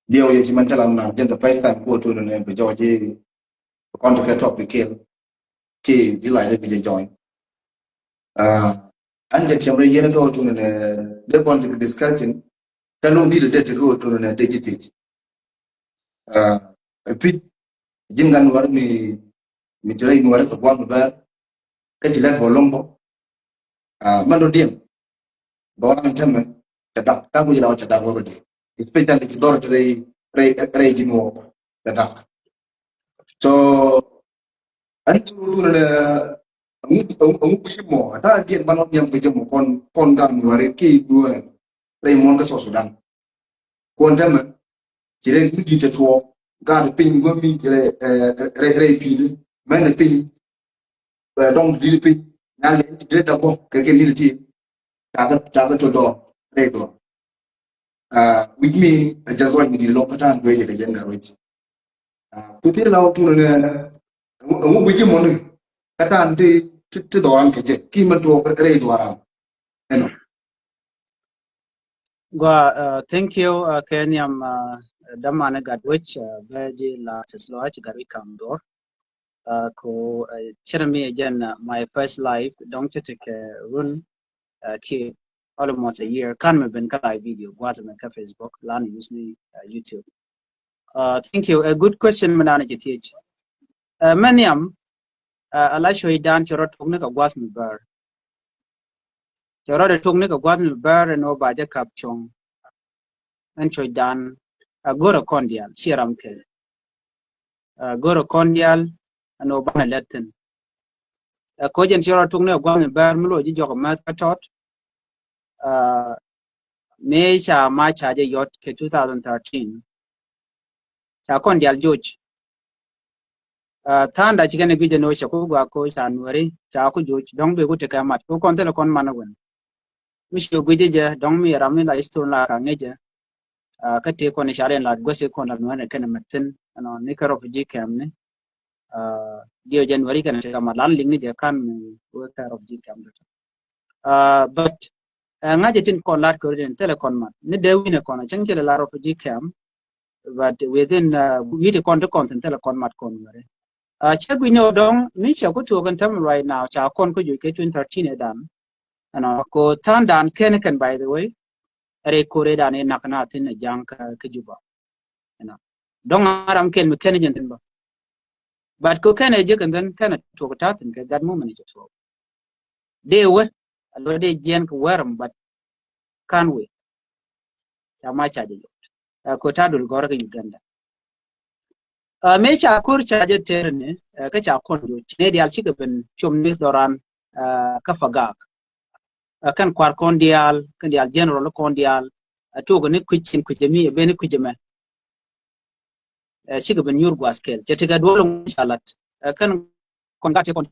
Dia yang cuman jalan na jenta first time ko to ne be George contact topic ke di lai de join. Anje chamre yene ko to ne de contact discussion talon di de ko to ne de jiti. Puis jingan war mi tray mi war ko bang ba ka jilat bolombo. Mando diem. Doran tamen tadak ta ko jira tadak woro de. Especially to door ray gino tadak. So ani tu na ngu mo ata dia banot yang ke jemo kon gam ware ki duan Raymond ka so Sudan kon jam jire ngi te to ga pin go mi jire re pin men pin donc di pin na le dire da bo ke ni ti ta to do re do with me just want me di lokatan go je de na wit to te law tu na ngu bi mo ni kata anti ti doran ke je ki man to re doran eno thank you Kenyam damane gadwich beji la tesloach gari kamdor ko cherami again my first live don't take run ki almost a year kan me ben kala video was me ka Facebook lan use ni YouTube thank you a good question manana je teach maniam ala shoy dan chorot ne ka gwas mi bar chorot ne ka gwas mi bar no ba je kap chong an shoy dan goro kondial siram ke goro kondial no ba latin ko jen chorot ne gwas mi bar mulo ji joko mat ka tot me cha ma cha je yot ke 2013 cha kondial George thanda chigane gije no shako gwa ko chanwari cha ko George dong be ko te kamat ko kon tele kon manawen misho gije je dong mi ramni la iston la ka ngeje ka te ko ne sharen la gose ko na no ne matin no ne ka refugee camp ne dio January kan te kamat lan ling ni je kan ko ka refugee camp but ngaje tin kon lat ko den tele kon mat ne de wi ne kon changele la refugee camp but within we the content tele kon mat kon mare check we know dong mi cha ko to kan tam right now cha kon ko ju ke 2013 edan ano ko tan dan ken by the way re ko re dan nakna tin jang ka juba ano dong aram ken me ken jen ba but ko ken je kan dan kan to ta tin ka that moment to de we allo de jen ko waram but can we sama cha de ko ta dul gor ka Uganda me cha kur cha je terne ka cha kon jo ne dial ci ben chomni doran ka fagak kan kwar kondial kan dial general kondial to go ne kuchin kujemi be ne kujema ci ben yur gwaskel je te ga dolo salat kan kon gate kon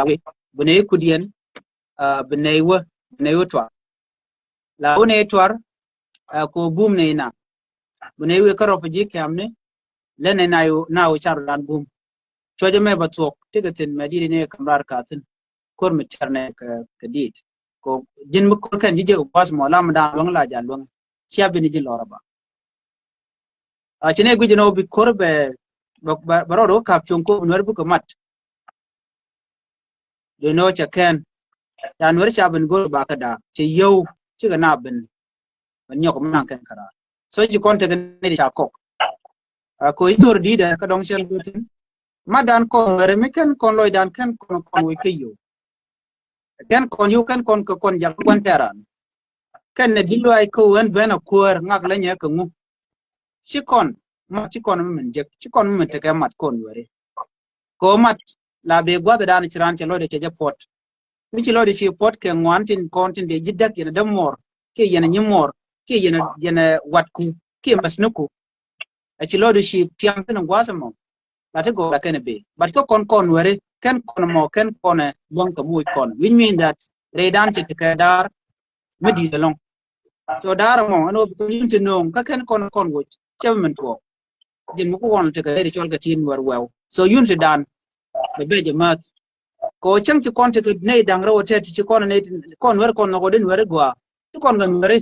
lawe bune kudien bune twa la one twar ko bum ne ina bune we ka ropaji kamne lene nayo char dan bum choje me batok tigatin madiri ne kamrar katin kor miterne ka dit ko jin mu kor kan jije ko pas mo lam da long la jalong siabe ni jin loraba chine gujino bi korbe baroro kap chonko nor bu ko mat de no chaken dan wer chaben gor ba ka da che yow ci ga na ben nyok man kan kara so ji konte ne cha kok ko isor dida ka dong sel gutin madan ko ngare meken kon loy dan kan kon we kayo kan kon yu kan kon ko kon jak kon teran kan ne dillo ay ko wen bena kuer ngak la nya ko ngu sikon ma sikon men jek sikon men te ka mat kon wore ko mat la be gwada dan ciran ce lode ce japot mi ci lode ci pot ke ngwantin kontin de jiddak yana damor ke yana nyimor ke yana watku ke masnuku ci leadership tiang tan gwasa mo la te go la ken be but ko kon were ken kon mo ken kon long ko muy kon which mean that redan ci te dar medi de long so dar mo no to yinte no ka ken kon wo chairman to din mu ko won te ka re chol ka tin war well so yunte dan be beje mat ko chang ci kon te ne dang ro te ci kon ne kon wer kon no den wer gwa ci kon ngam re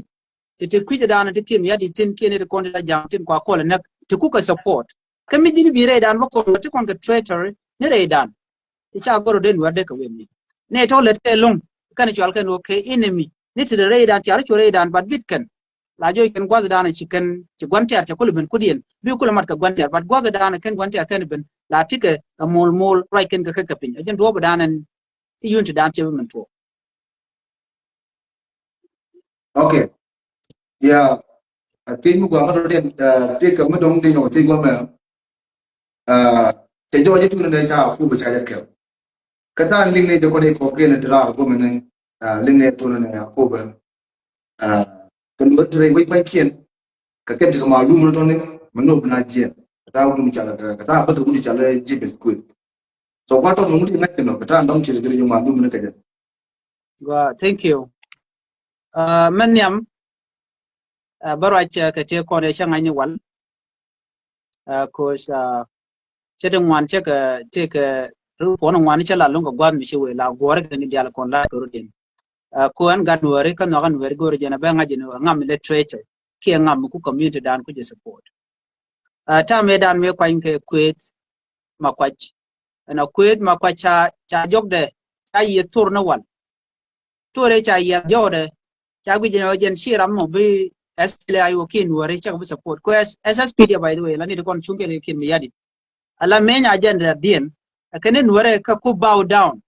te kwije dana te kim yadi tin kene de kon da jam tin kwa kola nak te ku ka support kami din bi re dan ba ko te kon ka traitor ne re dan ti cha goro den wade ka wenni ne to let ke long kan chwal kan okay enemy ni ti re dan ti ar chore dan bat bit kan la joy kan gwa dana chicken ci gwanter cha kulben kudien bi kula mat ka gwanter bat gwa dana kan gwanter kan ben la tike ka mol right kan ka pin ajen do ba danan ti yun ti dan che men to okay ya tin mu gwa ma den te ka ma dong de yo te gwa ma te jo je tu ne cha ku ba cha ya ke ka ta ling ne de ko ne ko ke ne dra ko me ne ling ne tu ne ya ko ba kan do tre wi pa kien ka ke de ma lu mu to ne ma no na je ta u mu cha la ka ta ba tu di cha la je be ku so kwa to mu ti na ke no ka ta ndong chi de ma lu mu ne ka je thank you man yam barwach ka te ko ne shanga ni wal ko sa chedeng wan che ka te ka ru ko no wan che la long ko gwan mi shi we la gore ka ni dial kon la ko den ko an gan wore ka no gan wore gore jena ba ngaji no ngam literature ki ngam ku community dan ku je support ta me dan me kwa nke kwet makwach na kwet makwacha cha jogde ta yi tur na wal tore cha yi jode cha gwi jena jen shiram mo bi SPLI wo kin wore cha ku support ko SSPD by the way la ni de kon chunge kin mi yadi ala menya agenda dien akene wore ka ku bow down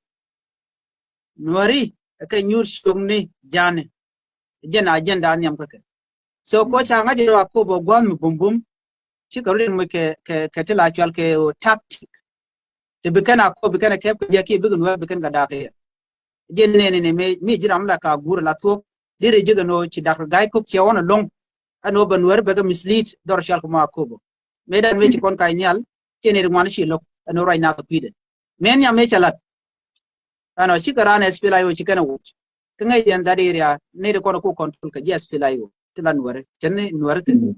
Nuari ka nyur shungni jane jena agenda nyam ka so ko cha ngaje wa ko bo gwan bumbum ci ka rin mu ke tila chwal ke tactic te bikana ko bikana ke ya ki bigun wa bikan ga da ke jenne ne me jiram la ka gur la to dire jiga no ci dakar gay ko ci wona long ano ban wer be ga mislead dor shal ko ma ko bo me dan me ci kon kay nyal kene ngwan shi lok ano ray na ko pide men ya me chalat ano chikarana SPLIO chikana wuch kanga yan that area ne ko ko control ka SPLIO tilan wore tenne wore tin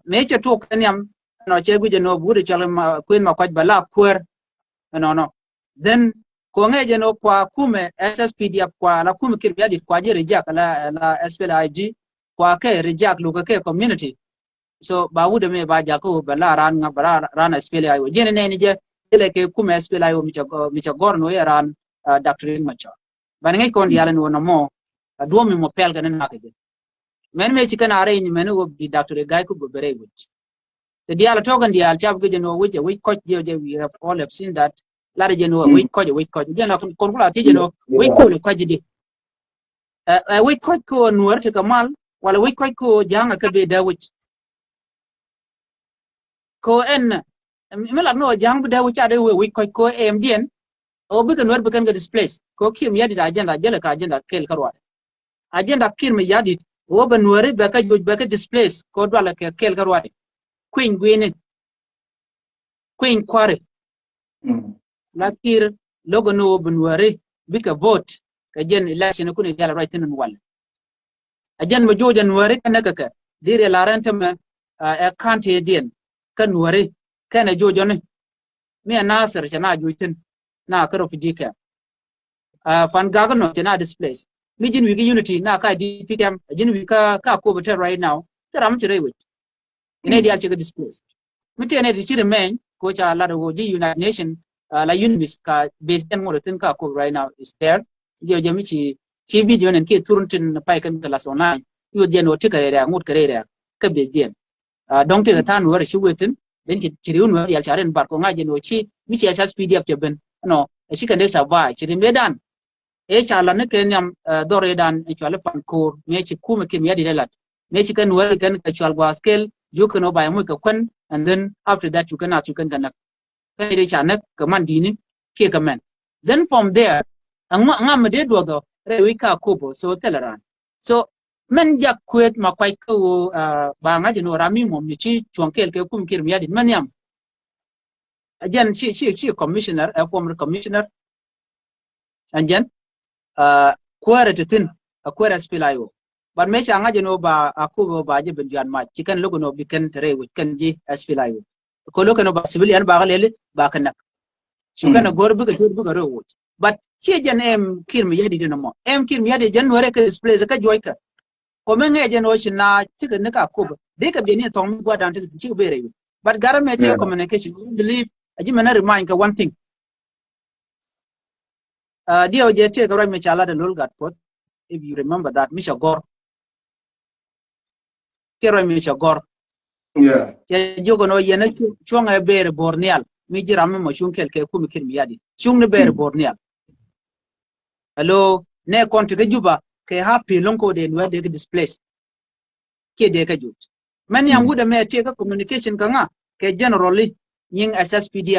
me che to kanyam no che guje no bude chalma queen ma kwaj bala kwer no then ko ngeje no kwa kume SSPD kwa la kume kiryadi kwa je reject la SPLIG kwa ke reject lu ke community so ba wude me ba jako bala ran SPLIO jene ne ni je ile ke kume SPLIO mi cha gorno yaran Dr. Macha banngay kon yalan wono mo do mi mo pel ganen nakje men me chikana are ni men wo bi Dr. Gay ko go bere wich the dial togan dial chap ge no which we coach je we have all have seen that la je no we coach je na kon kula ti je no we ko le coach di we coach ko nuwer te kamal wala we coach ko janga ka be da wich ko en mela no jang bu da wich ade we coach ko MDN o bigan wer bigan ga displace ko kim yadi da agenda jele ka agenda kel karwa agenda kim yadi o ban wari be ka displace ko dwala ke kel karwa queen gwene queen kware la kir logo no ban wari bika vote ka jen election ko ne jala right tin wal ajen ma jojan wari kanaka ka dire la renta ma e kante dien kan wari kana jojon me nasir chana joitin na ka refugee camp fan gaga no tena displace mijin wiki unity na ka DP camp jin wika ka ko better right now taram chire wit ine dia chiga displace mitene di chire men ko cha la do ji United Nation la UNMISS ka based en mo tin ka ko right now is there yo jamichi chi video nen ke turuntin pai kan kala sona yo dia no tikare da ngut kare da ka based den donc te tan wor shi wetin den ki chire un wor yal charen bar ko ngaje no chi mi chi SSPDF te ben no shikande sabai chiri medan e chala ne kenyam dore dan e chale pankor me chi kuma kim yadi delat me chi kan wer kan ka chal gwa scale you can buy mu ka kwen and then after that you can kanak kan ide chanak ka man dini ke ka men then from there ngam de do re wi ka kobo so teleran so men jak kwet ma kwai ko ba ngaji no rami mom ni chi chonkel ke kum kim yadi man yam again she commissioner a former commissioner and then kwara tin a kwara SPLIO but me changa jeno ba akubo ba je benjan ma chikan logo no bikan tere wit kan ji SPLIO ko logo no ba civilian ba galele ba kanak shukana gorbu ga jorbu ga ro but che jan em kirmi yadi dino mo em kirmi yadi jan wore ka display ka joy ka ko men ngeje no shina tika nika ko de ka beni tong gwa dan tika chi bere but government communication we believe aji mena remind ka one thing dio je te ka me chala de lol gat pot if you remember that Misha Gor kero Misha Gor je jogo no yene chonga bere bornial mi jiram mo chunkel ke ku mi kirmi yadi chung ne bere bornial hello ne konti ke juba ke happy lonko de no de displaced ke de ka jut man yang wuda me te ka communication ka nga ke generally ning SSPD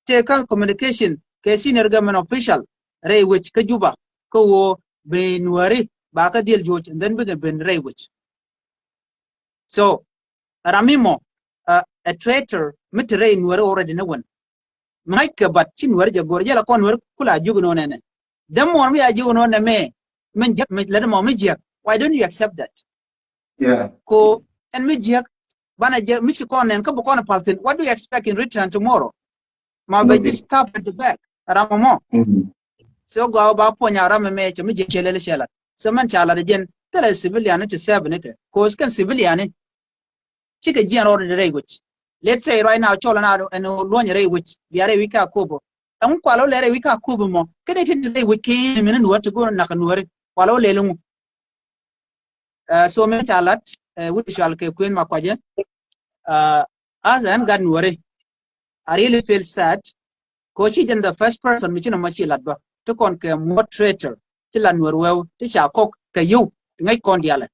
te ka communication ke senior government official ray which ka juba ko wo be nuari ba ka deal jot and then be ben ray which so ramimo a traitor mit ray nuari already no one mike but chin nuari je gor jala kon nuari kula jugo no nene dem mo mi ajugo no ne me men jak me le mo mi jak why don't you accept that ko en mi jak bana je mi kon nen ko bo kon paltin what do you expect in return tomorrow ma be just stop at the back ramamo so go ba ponya ram me che mi je kelele shela so man chala de jen tele civilian to serve ne ke ko skan civilian chike jen order de reguch let's say right now chola na en lo nyere which biare wika kubo an kwalo lere wika kubo mo kene tin de wiki min no to go na kan wori kwalo lelu so me chalat which shall ke queen makwaje as an gan wori I really feel sad ko chi den the first person mi china machi ladba to kon ke moderator tilan werwew ti sha kok ke yu ngai kon diala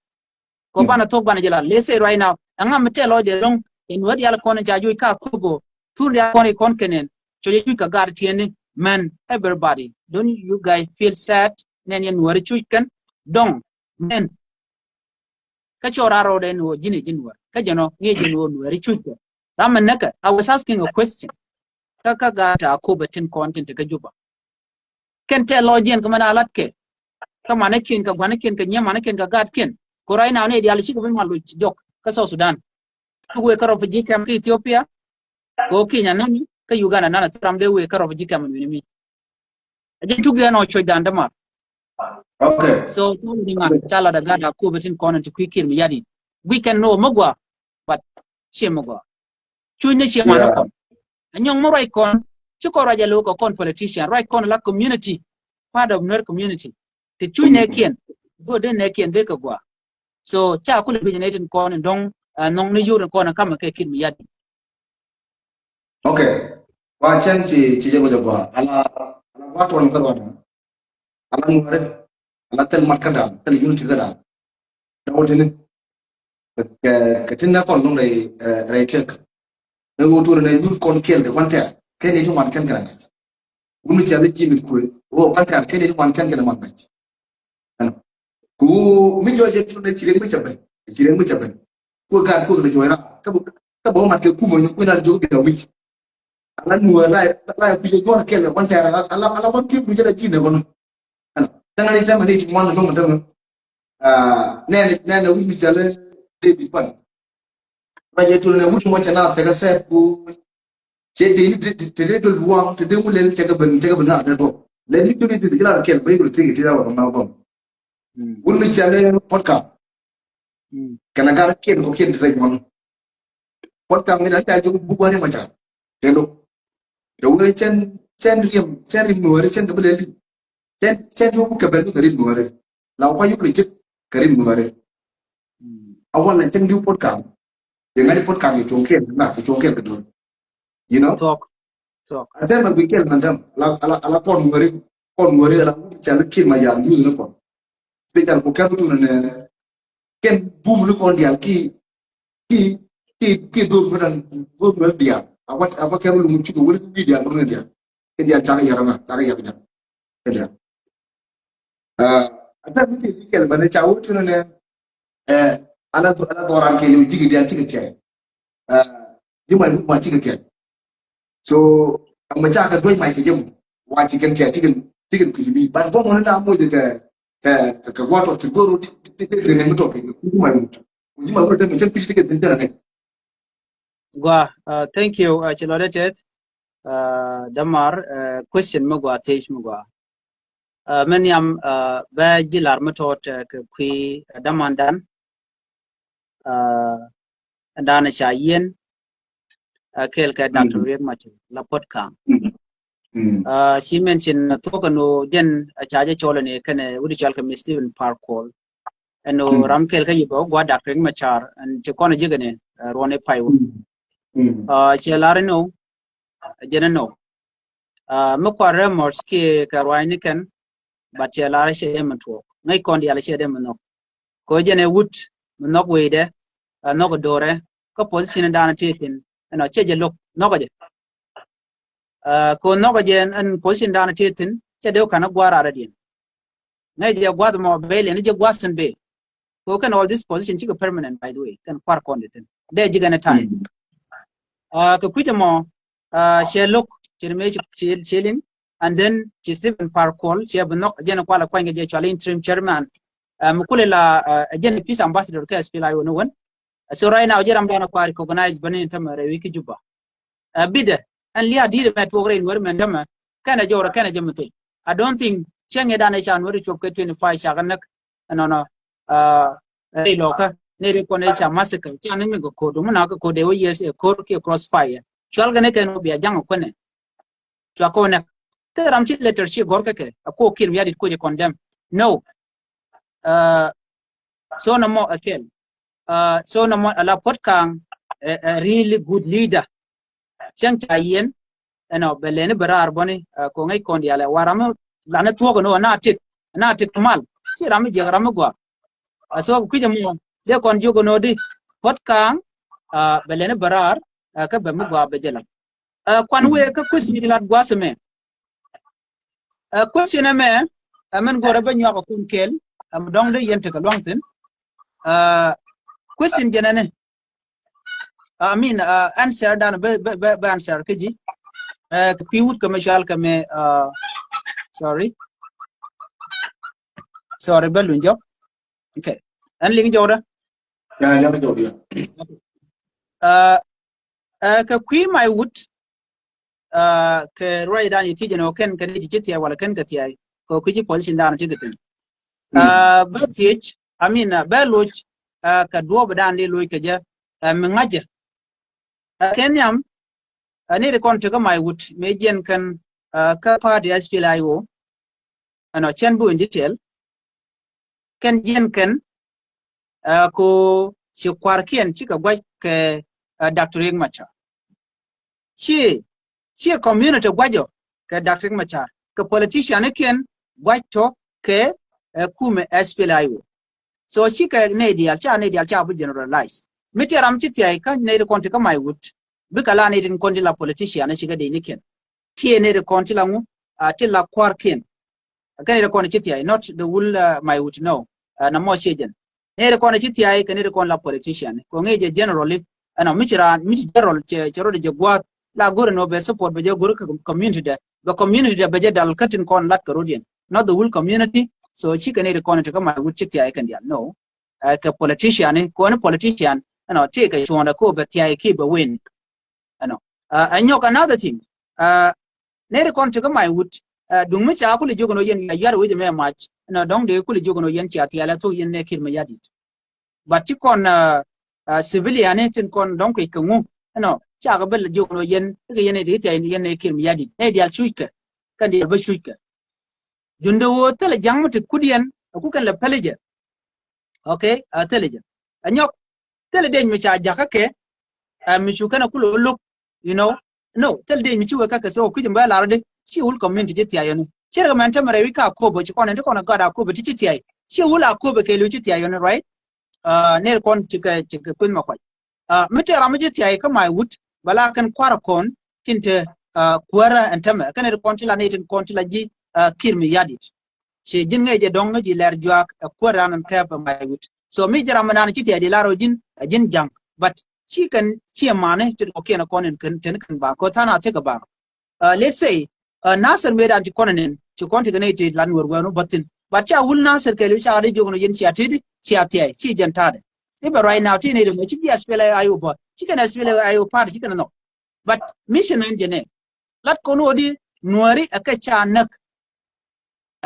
ko bana tok bana jela let's say right now anga metelo de long in wadi ala kon ja yu ka kubo tur ya kon kenen so you ka gar tiene man everybody don't you guys feel sad nen yen wari chuikan dong men ka chora ro den wo jini jinwa ka jano ngeje no wari chuikan ramen naka I was asking a question kaka gata ko batin content ka juba ken te logien ko mana latke ka manakin ka gwanakin ka nyama nakin ka gatkin ko right now ne di alshi ko ben malu jok ka South Sudan ko we ka refugee camp ka Ethiopia ko Kenya nani ka Uganda nana tram de we ka refugee camp ni mi ajin tugu no choy dandama okay so dinga chala da gada ko batin content quicker mi yadi we can know magwa but she magwa chune che manako anyong mo right kon chiko raja loko kon politician right kon la community part of their community te chui ne kien go de ne kien be ka gwa so cha ku le generating kon dong nong ne yur kon kam ke kin mi yadi okay wa chen ti je go ala watu wan tarwana ala ngore ala tel markada tel unity gada dawtene ke tinna kon nong ray tek e go tour ne dur kon kel de wante kene to man kan kan unu ci ala jimi ko o wante kene to man kan kan man bac ku mi joje to ne ci rek mu cabe ko gar ko le joyra ka bo mat ke ku mo ñu ko na joge da wi ala nu la bi le gor kel wante ala wante bu jada ci ne wono da nga ni tam ne ci mon no mo tam ne wi mi jale de bi pan raje to ne wuti mo ci na te ga set ku ci de do luang te de mu len te ga ben na do le ni to ni de la kel bay ko ti ti da wa na bon wul mi ci ale podcast kana gar kel ko kel rek mon podcast mi da ta ju bu ko ni ma ta te do yo we chen rim no re chen de le chen yo bu ka ben ko rim no re la ko yu le ci karim no re awal la chen du podcast yang ada podcast ni congkel na congkel betul you know talk ada mag bikel mandam ala kon ngori ala chala kin ma ya news no kon special ko kan tu ne ken boom lu kon dia ki do buran bo dia awat kan lu mu ci ko wala dia no dia ke dia jaga yarana dia ada mesti bikel bane chawu tu ne ala doran ke lu jigi dia ci ke di mai ma ci ke so amma ja ka doy mai ke jëm wa ci kan ci tigen ku bi ban bo mo na mo de ka wato ti goro di ne muto ku mai muto ku ma ko de mi ci tigen din da ne gwa thank you chiloretet damar question mo gwa tej mo gwa men yam ba jilar matot ke kwi damandan dana chayen kel ka Dr. Riek Machar la potka she mentioned tokano den chaje cholane kane udi chal ka Stephen Parkour eno ramkel ka yibo gwa Dr. Riek Machar and chekona jigane rone paiwo chelarino jenano mukwa remors ke karwani kan but chelara she manto ngai kondi ala she dem no ko jene wut nok wede nok dore ko position dana tetin eno cheje lok nogaje ko nogaje an position dana tetin chede kana gwara radin ngai je gwad mo bele ni je gwasan be ko kan all this position chiga permanent by the way kan kwar konditin de jigana time ko kujamo she lok chirme chilin and then she Stephen Parkour she have nok jena kwala kwanga je chale interim chairman mukule la jena peace ambassador ka SPLA no one so right now jeram dana kwa recognize bani tamare wiki juba bide and liya dire met wogre in wermen dama kana jora kana jemto I don't think chenge dana chan wori chop ke 25 shaganak no re loka ne re kone cha massacre chan mi go kodo muna ko de yes ko ke crossfire chal gane keno biya jang kone chakone teram chit letter chi gorka ke ko kir yadit ko je condemn no so no more again so no more ala potkang a really good leader chang chayen belene barar boni ko ngai kondi ala warama lana tuogo no na tik mal ci ram je ram gwa so ku je mo de kon jogo no di potkang belene barar ka be mu gwa be jela kwan we ka kusi dilat gwa seme question me amen gore ba nyoko kun kel am dong le yente ka longten question jenane I mean answer dan be answer keji piwut commercial kame sorry balunjo okay an lingi jawda ya jawda ka kwi my wood ke roy dan yiti jeno ken kan dijiti wala ken ka tiyai ko kuji position dan tigitin batich I mean beluch ka duob dan li loy keja mengaje kenyam ani de kon to my wood mejen kan ka party SPLIO ano chen bu in detail ken jen kan ko ci kwarkien ci ka gwaj ke Dr. Riek Machar ci community gwajo ke Dr. Riek Machar ke politician ken gwajo ke kume SPLIO so ci ka ne dial cha bu generalize mitiram ci tiay ka ne de konti ka my wood bikala ne din kondi la politician ci ga de niken ki ne de konti la mu atilla kwarkien kan ne de konti ci tiay not the wool my wood no na mo chejen ne de konti ci tiay kan ne de kon la politician ko ngeje generally ana mi general che ro de gwa la gore no be support be je gore community the community be je dal katin kon lat karodian not the whole community so ci kan ne de konti ka my wood ci tiay kan dia no ka politician ko ne politician take a chonda ko be tiay ki be win anyok another thing ne kon to my wood dung mi cha ko le jogono yen yar we me match dong de ko le jogono yen cha tiala to yen ne kir me yadit but ti kon civilian tin kon dong ko ngu cha ga bel jogono yen ga yen de tiay yen ne kir me yadit ne dial chuika kan di ba chuika junde wo tele jangmate kudian ku kan la peleje okay teleje anyok tele de mi cha jaka ke mi chu kana kulo look no tele de mi chu ka so ku jimba la rode chi ul community je tiayo no chira man tamare wi ka ko bo chi kono de kono gada ko bo ti tiayi chi ul ko bo ke lu chi tiayo no right ne kon chi ka kun ma kwai mi te ramu je tiayi ka my wood bala kan kwara kon tinte kwara antama kana de kon ti la ne tin kon ti la ji kirmi yadit che jinga je dong ji ler juak kwara nan ka ba my wood so mi jara manan ci tiadi laro jin jang but chi kan chi mane to okay na konen kan ten kan ba ko tana ce ba let's say nasir me da ci konen ci konti gane ti lan worgo no batin but cha wul nasir ke lu cha de jogono yin ci atidi ci atiyai ci jantade ibe right now ti ne de ci SPLA ayo ba ci kan SPLA ayo par ci kan no but mission en jene lat ko no di nuari aka cha nak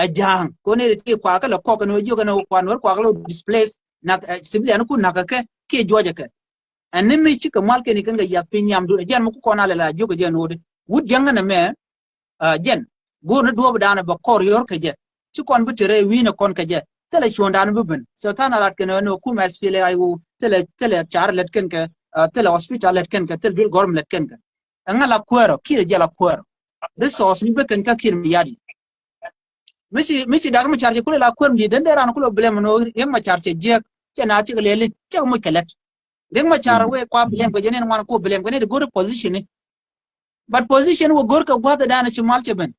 ajang ko ne ti kwa ka lo ko ka no yo ka no kwa no kwa ka lo displace na civilian ku na ka ke joja ka anne me ci ka mal ke ni kan ga ya pinyam do jan mu ko na la joga jan wode wud janga na me jen go na do dana ba kor yor ka je ci kon bu tere wi na kon ka je tele chondan bu ben so tana lat ke no ku mas file ayu tele char let ken ka tele hospital let ken ka tele gorm let ken ka angala kwero kire jala kwero resource ni be ken ka kir mi yadi michi dar ma charge kula la kwero di den deran kula blem no yem ma charge je ke na ci lele ci mu kelet den ma char we kwa blem ko jenen man ko blem ko ne go position ni but position wo gor ka gwada dana ci malche ben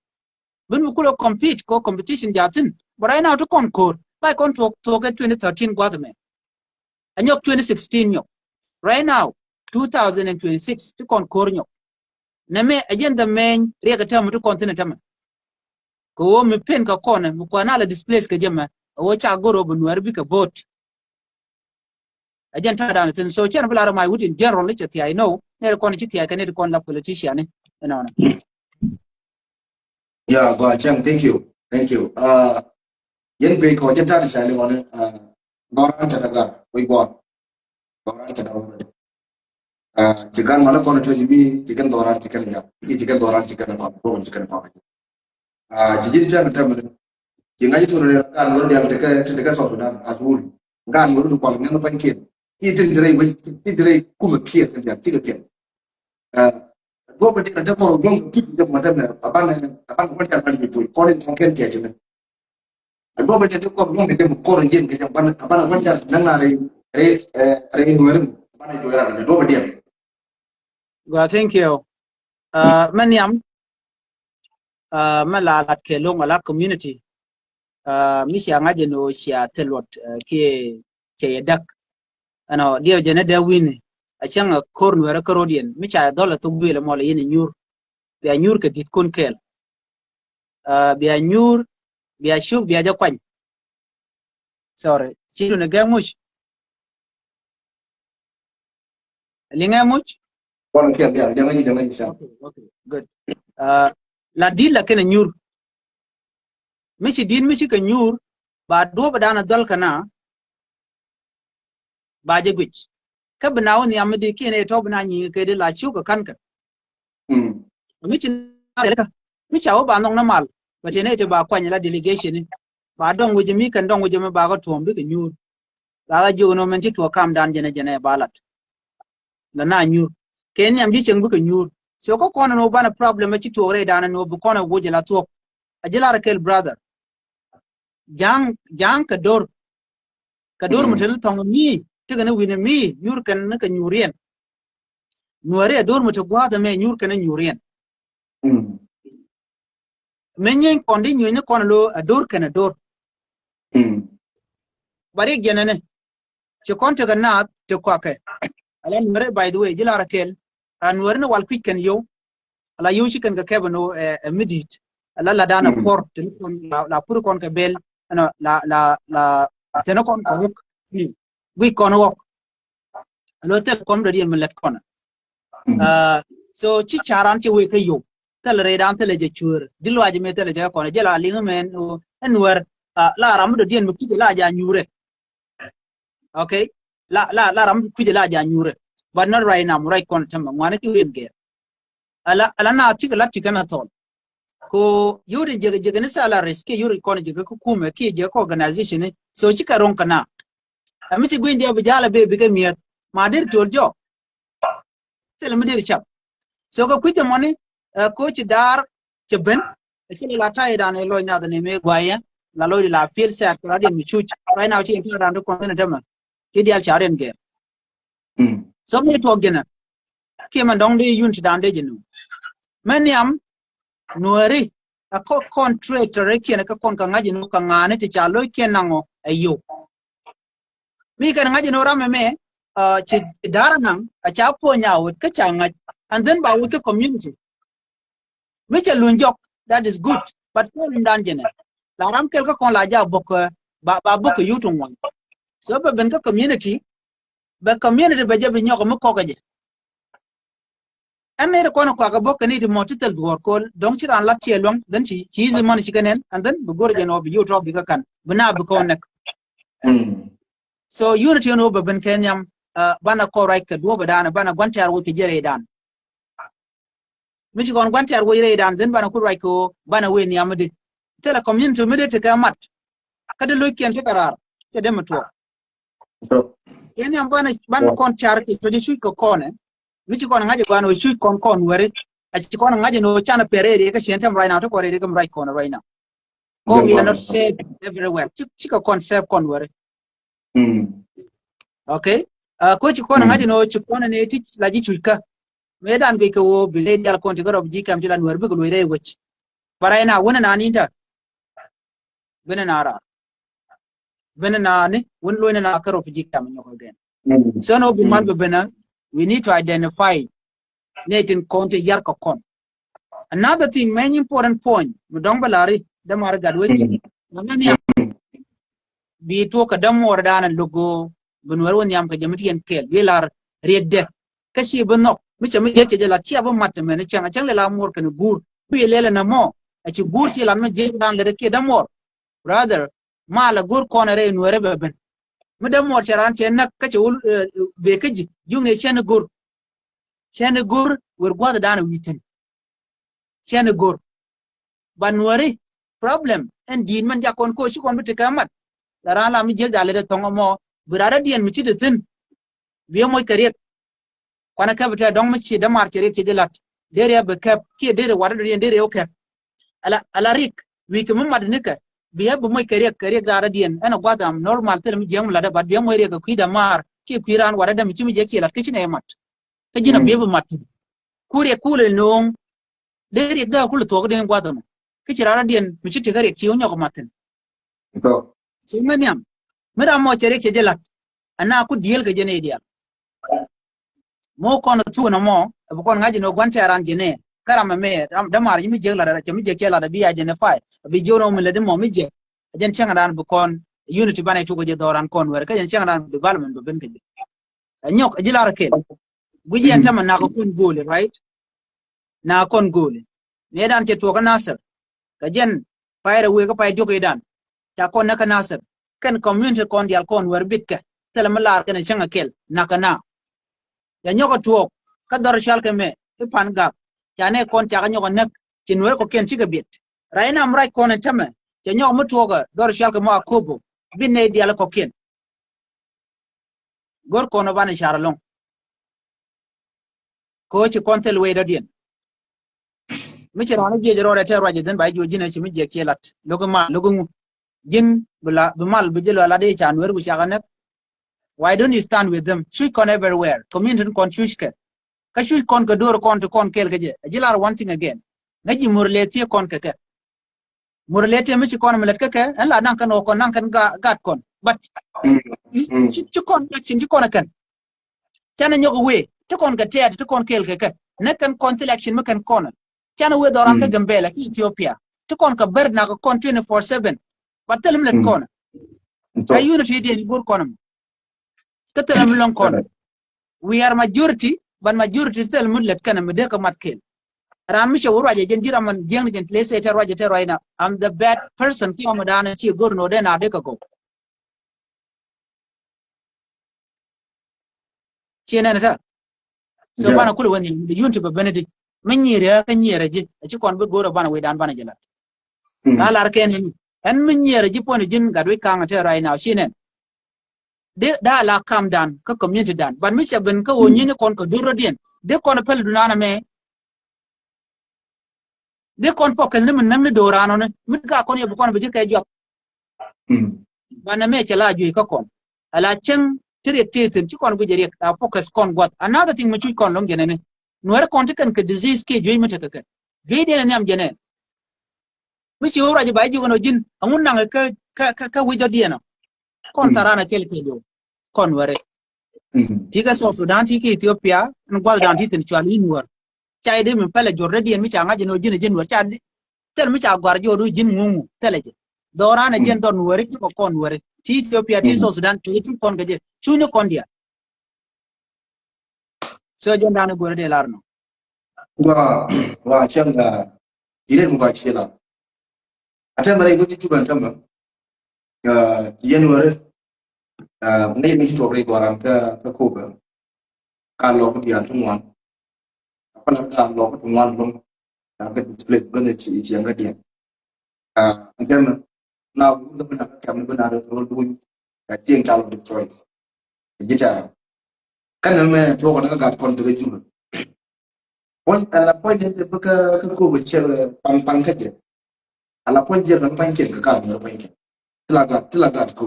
mu kula compete ko competition jatin but right now to concord by contract to 2013 gwada me anyok 2016 nyok right now 2026 to concord nyok name agenda main riga tamu to continent tamu ko mi pen ka kone mu ko na la displace ka jema wo cha goro bu nuar bi ka vote agenda down tin so chen bla my would in general lich I know ne ko ni ti ka ne ko la politician ne no yeah go chang thank you yen pe ko jenta di sale wona doran ta daga we go doran ta daga jikan mana ko to jibi jikan doran jikan ya jikan doran jikan ko jikan ko jijin ta ta mun jinga ji to re kan wor dia daga so sudan azul ngan wor du ko ngam banke tin dire we tin dire kuma kier kan ya tiga ken go ba dikka ko gon ki de madam aban ko ta bali to ko ni ken ke jene go ba dikka ko gon de ko ren ke ban ko ta nan na re nuerum ban do ra do ba dikka go thank you man yam malalat ke long ala community mi sia ngaje no sia telot ke dak ano dia jene da win achang korn wera karodien mi cha dola to bile mo le yin nyur bi nyur ke dit kon kel bi nyur bi shuk bi ja kwany sorry chilu ne gamuch linga much kon kel ya jangan sa okay good la dilla ken nyur mi ci din mi ci ka nyur ba do ba dana dol kana ba je gwich ka binawo ni amdi kene to bina nyi ke de la chu ka kan ka mi ci ka mi chawo ba nong na mal ba tene te ba kwanya la delegation ni ba dong wuje mi kan dong wuje me ba ga tuom bi ka nyur la jo no men ti to kam dan jene balat la na nyur ken nyam ji cheng bi ka nyur so ko kono no bana problem ci to re dana no bu kono wuje la to ajila rakel brother jang ka dor mutel tong mi tiga ne wina mi nyur kan na ka nyurien nuare dor mutel gwada me nyur kan nyurien menyen kondi nyune kono lo dor kan dor bari genene ci konta ga na te kwake ala nuare by the way jila rakel nuare na wal kwik kan yo ala yo ci kan ga kebano midit ala la dana port la pur kon ka bel ano la tena kon ko wuk wi kon wok lo tel kon do dien melet kon so ci charan ci wi kayo tel re dan tel je chur dilwaji me tel je kon je la linga men enwer la ram do dien mu kije la ja nyure okay la ram kije la ja nyure but not right now right kon tam ngwana ki wen ge ala na ci la ci kana ton ko yuri jege ne sala riske yuri kono jege ko kuma ki je ko organization ne so chika ron kana amiti gwinde bu jala be biga miyat ma dir torjo sele mi dir chap so ko kwite moni ko ci dar ci ben ci la tay dan lo nya da ne me gwaya la lo la feel sa ko radin mi chuch right now ci en dan do kon ne dama ki dial charen ge so mi to gena ki man dong de yunti dan de jenu men yam nuari ko contractor kene ka kon ka ngaji no ka ngane ti chalo kenango ayo mi kan ngaji no rame me ci daranang a cha po nyawut ka changa and then ba wuke community mi cha lunjok that is good but ko ndan jene la ram kel ka kon la ja bok ba bok yutung wan so ba ben ka community ba je bi nyoko mo ko gaje an ne ko ko ga bokk ni di motitel gor ko donc ci ran lat ci long dan ci zaman ci kenen and then bu gor jeno bi you drop bi ka kan bana bu ko nek so unity no ba ben kenyam bana ko right ka do ba dana bana gwantar wo ki jere dan mi ci kon gwantar wo jere dan then bana ko right ko bana we ni amade tela community mi de te ka mat kada lo ken te karar te dem to so kenyam bana kon char ki to di ko kone mi ci kon ngaje bana we kon were a ci kon ngaje no chana perere ka shentem right now to ko re kam right corner right now ko we are not safe everywhere ci ko concept kon were okay ko ci kon ngaje no ci kon ne ti la ji chulka medan be ko bile dal kon ti garo ji kam ti lan were be ko re wech paraina wona na ni ta bena nara bena na ni won lo na karo fi ji kam nyoko den so no bi man be bena we need to identify netin konte yar ko kon another thing many important point mu don balari da mar gadwechi ngani bi to ka dam war danan logo bun war won yam ka jamati en kel bi lar redde kashi bunno mi chami je je la tia ba mat me ne changa chang le la mor kan gur bi lele na mo a ci gur ti lan me je dan le ke da mor brother mala gur kon re no re ben mu da mor charan che nak ka ci be ka ji jungne chen gur wer gwada dana witin chen gur banwari problem en din man jakon ko shi kon bite kamat dara la mi je dale de tongo mo burara dien mi ci de tin bi moy kariek kwana ka bita don mi ci da mar cere ci de lat dere be kap ki dere wada dien dere o kap ala rik wi ke mum madnika bi ya bu moy kariek dara dien ana gwada am normal tel mi je mu la da bad bi moy rek ku da mar ki kuiran wada da mi ci mi je ki lat ki ne mat ka jina bi bu mat kure kule nong dere da kule to ga gwada mo ki ci rara dien mi ci te kariek ci onyo ko matin to simaniam mera mo cere ke jelat ana ku diel ke jene dia mo kono tu na mo bu kon ngaji no gwante aran jene karama me da mar yimi jegla da mi je kela da bi identify bi jono mi le de mo mi je jen chenga dan bu kon unity bane to ko je doran kon wer ka jen chenga dan development do ben ke nyok jilara ke bu je tama na ko kon gole right na kon gole me dan ke to ka nasar ka jen fayre we ka pay joge dan ta kon naka nasar kan community kon dial kon wer bitka tele malar kan changa kel nakana ya nyoko tuok ka dor shal ke me ipan gap jane kon cha nyoko nak tinwer ko ken chiga bit raina amrai kon tame ya nyoko mutuoga dor shal ke mo akobo binne dial ko ken gor kono bana sharalong ko ci kon tel we da dien mi ci rana je jero da terwa je den bay jo jina ci mi je kelat logo jin bula bumal bijelo la de chan wer bu chaganek why don't you stand with them should con everywhere community con chushke ka should con ka dor con to con kel gaje jilar one thing again ngaji murleti con ka murleti mi ci con melet ka en la nan kan o con nan kan gat con but ci con ci con kan tan ñoko we to con ka te to con kel ka ne kan con election mi kan con tan we doran ka gambela ki Ethiopia to con ka ber na ko con 24/7 Batal mlet kona. Ka unity di bur kona. Katal mlon kona. We are majority, but majority tel mlet kana mede ka matkel. Ran mi shawur waje jen jira man jeng jen tlese ter waje ter wayna. I'm the bad person ki amadana ci gorno de na de ka go. Chena ta. So bana kul wani unity ba benedi. Man nyere ka nyere je. Ci kon bu goro bana we dan bana jela. Alar ken en min yere jipone jin gadwe kanga te right now shinen de da la calm down ka community dan ban mi chaben ka woni ne kon ko duro dien de kon pel dunana me de kon pokel ne min namne dorano ne mi ga kon ye kon be jikay jok ban me chala ju ka kon ala chen tire tete ci kon bu jere ka focus kon got another thing mi chu kon long jene ne nuer kon te kan ka disease ke joy mi te ka ge de ne am jene mi ci wura ji bay ji gono jin amun nanga ka wijo diena kon tarana kel jo kon ware tiga so Sudan tiki Ethiopia n gwal dan titin chwali nuor chai de min pele jorre dien mi changa jino jin wor cha tel mi cha gwar jodu jin ngungu teleje dorana jen don wore ko kon ware ti Ethiopia ti so Sudan ti kon gaje chuni kon dia so jon dan gore de larno wa chang da ile mu ba chela ata mare go ti ban tam January ngai mi to re doran ka ko ba ka lo ko dia tungwan apa la ka lo ko tungwan long ta ka display ko ne chi chi ang dia ngam na lu ba na ka mi ba na ro du ka tieng ta lo choice jita kan me to ko na ga kon to ju pon ala point de ka ko ba che pang ka je ala point je na pang ken ka no pang ken tilaga ko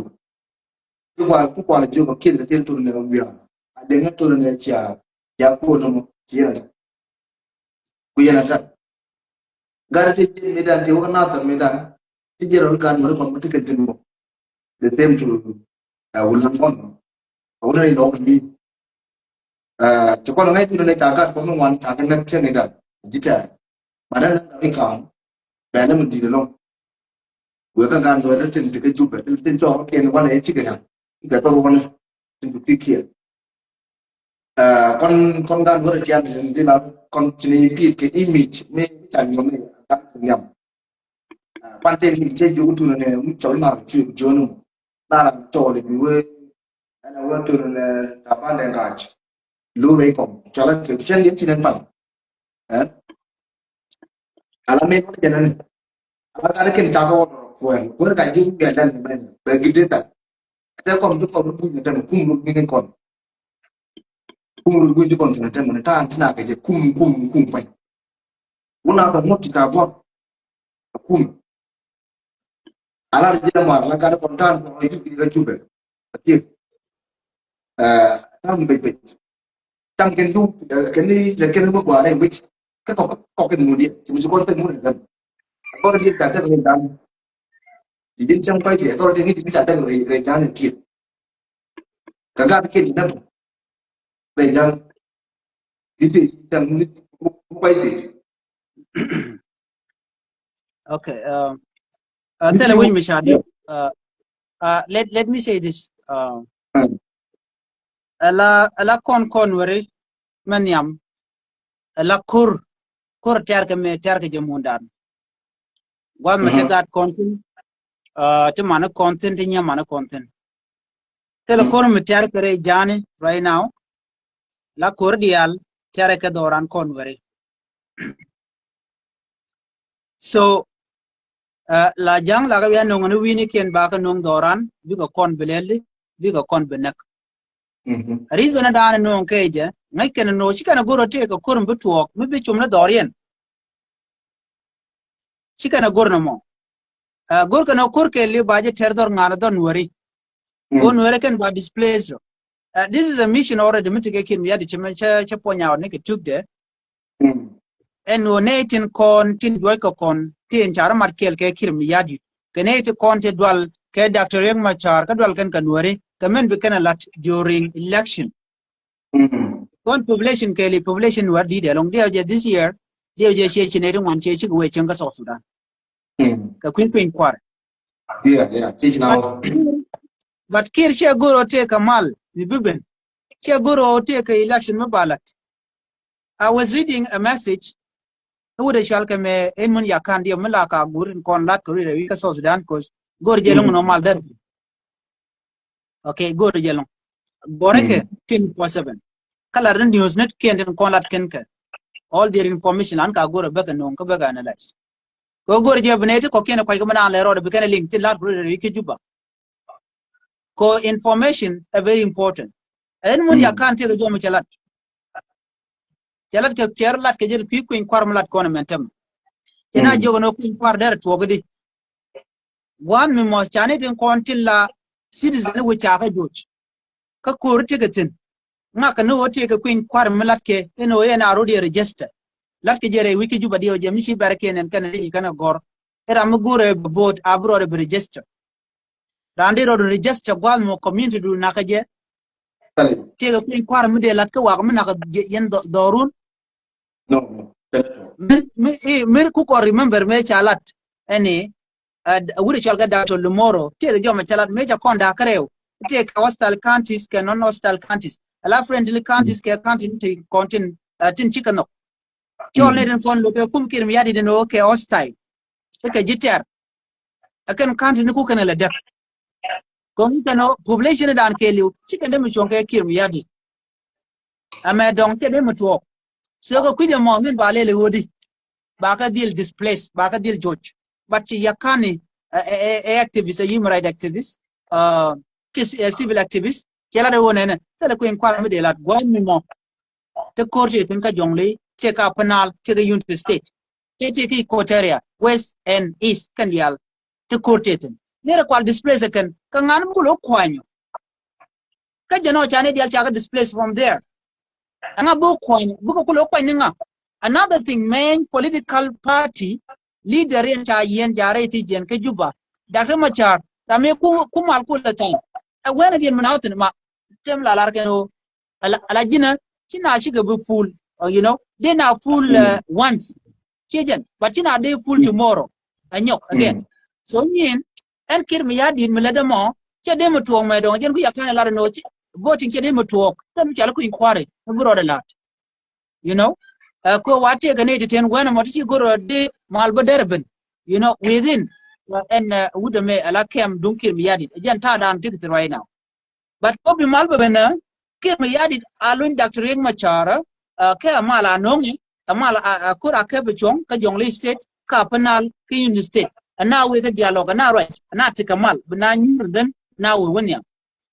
ku kwa ju ko ken de to ne ro ade nga to ne chia ya ko no chia ku yana ta gara te medan te na ta medan ti je ron kan mo ko tiket tin mo the same to ulang on ora ni no ni to ko ngai tu ne ta ka ko mo wan ta ka na chen ne da jita badan ka ri kan ba na mu di lo we ka kan do na tin te ke ju ba tin cho ke no wala e chi ga ga to ro na tin tu ki con gan vừa chia thì là con chỉ cái image mấy chẳng có này các nhầm quan tên thì chơi YouTube tu này chọn nào chịu chọn nó ta làm trò để vừa anh vừa tu này các bạn đang gặp lưu về phòng cho là kiểu chân đến chỉ nên bằng alamin ko jalan ala cái jago vừa cái gì cái jalan begitu tak ada kon tu kon punya dan kum ni kon kumul gundi kon tan tan ta tana ka je kum pai una ka motti ka bo kum ala jina ma la ka kon tan ko ji ga jube ki tam be tam ken du ken ni le ken mo gwa re wich ka ko ken mu di mu ko tan mu dan ko ji ka ta ken dan di din cham pai je to de ni bi ta da re jan ki ka ga ke ni na re jan itu yang baik. Okay. Tell me, Mishadi. Let me say this. Ala kon wari maniam. Ala kur tiar ke jamundan. Gwan mate gat content. To mana content nya mana content. Tell kur me tiar kare jane right now. La kur dial tiar ke doran kon wari. So la jang la ga ya no ngani wini ken ba ka nong doran bi ko kon beleli bi ko kon benek reason da na no keje ngai ken no chi kana goro te ko kurum bi tuok mi bi chumna dorien chi kana gorno mo gor kana kur ke li baje ter dor ngana don wari on wari ken ba displays this is a mission already mitige kin ya di chema cha ponya ne ke tukde en onetin kon tin doy ko kon tin chara markel ke kirim yadi keneti kon te dwal ke Dr. Yang Machar ka dwal kan kanwari kamen be kana lat during election kon population ke li population war di de long de this year de je che chineri wan che chi we chen ka South Sudan ka queen kwar yeah teach now but kir che goro te kamal ni biben che goro te ka election mabalat I was reading a message Ude shalke me enmun yakan dia melaka gurin kon lat ko re ka South Sudan ko gor jelong normal dar okay gor jelong goreke 24/7 kala ren news net ken kon lat ken ka all their information an ka gor be ka non ka be ga analyze ko gor je bnete ko ken ko mana le ro be ken link ti lat gor re ki juba ko information are very important enmun yakan te go mo chalat jalat ke cherlat ke jel ki kuin kwarmlat kono mentem ina jogono kuin kwar der togodi wan mi mo chane den kontilla citizen wo chafa joj ka korte gatin ngaka no wote ka kuin kwarmlat ke eno yana rodi register lat ke jere wiki juba dio je mi ci barakenen kan ni kana gor era mu gore vote abro re register randi ro register gwal mo community du nakaje te ka kuin kwarm de lat ka wa mo naka yen dorun no me ku ko remember me chalat any wuri chalga dato lumoro te jo me chalat me ja konda kareo te ka hostile counties ke non hostile counties ala friendly counties ke county te content tin chikano Chole den kon lo kum kir mi yadi den o ke hostile ke jitter akan country ni ku kana la def kom kano population dan ke liu chicken dem chonke kir mi yadi ama donc te dem to so ko kuje mo min ba lele wodi ba ka deal displace ba ka deal george but yakani activist human right activist civil activist kela de wonene tele ko en kwa mi de la gwan mi mo te court tin ka jongle te ka penal te the unity state te ki coteria west and east kan yal te court tin nere kwal displace kan ka ngan mu lo kwanyo ka jano chane dial cha ka displace from there anga bo kwanyo bu ko lo kwanyo nga another thing main political party leader en cha yen jare ti jen ke juba Dr. Machar tame ku mal ku la tan wena bien manawtin ma tem la lar keno ala jina china shiga be full you know they now full once chijen but china they full tomorrow anyok again so yin en kir mi yadi milada mo che de mutuong me don jen ku yakana la no chi voting che de mutuok tan chala ku inquiry bro de lat you know ko wate gane te ten wena mo ti goro de mal baderben you know within and would me ala kem dunkir mi yadi jen ta dan ticket right now but ko bi mal bena kir mi yadi alun Dr. Riek Machar ke amala nongi amala akura ke bechong ka jongle state ka penal ke uni state ana we ka dialogue na right na tikamal bina nyur den na we wonya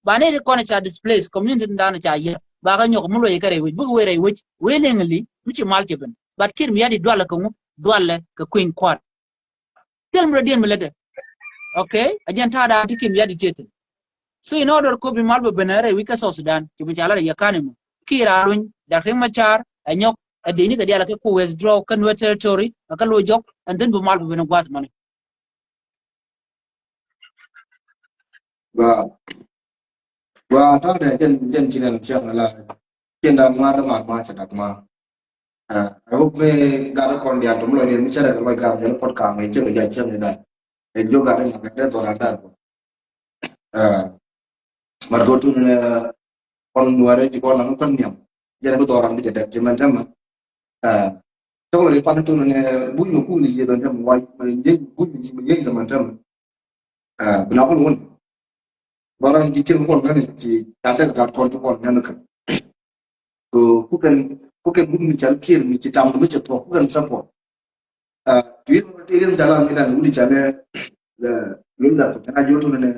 ba ne ko na cha displace community ndana cha ye ba ga nyok mulo ye kare we bu we re we lengli muchi mal keben but kir mi yadi dwala ko dwala ka queen quad tel mo dien melede okay ajan ta da tikim yadi tetin so in order ko bi malbo benare wika South Sudan ki bi jala ya kanimo kira run da Riek Machar anyok adini ka diala ko withdraw kan wa territory ka lo jok and then bi malbo ben gwat money wa ta da jen jinan chiang la ken da ma da ma cha da ma ro me ga da kon dia to lo ni mi cha da lo ga da pot ka me che lo ja chen da e jo ga da ma da to ra da margo tu ne kon nuare ji kon na kon nyam jere do ram bi da je man dama to lo pa tu ne bu no ku ni je don dam wa je bu ni me je man dama bna kon won baran ji chen kon ngani ci ta da ga kon to kon ngana kan to ku kan bu mi chal kir mi ci tam mi ci to ku kan support wi mo te ren dala mi dan wuli chale lo da to ta joto ne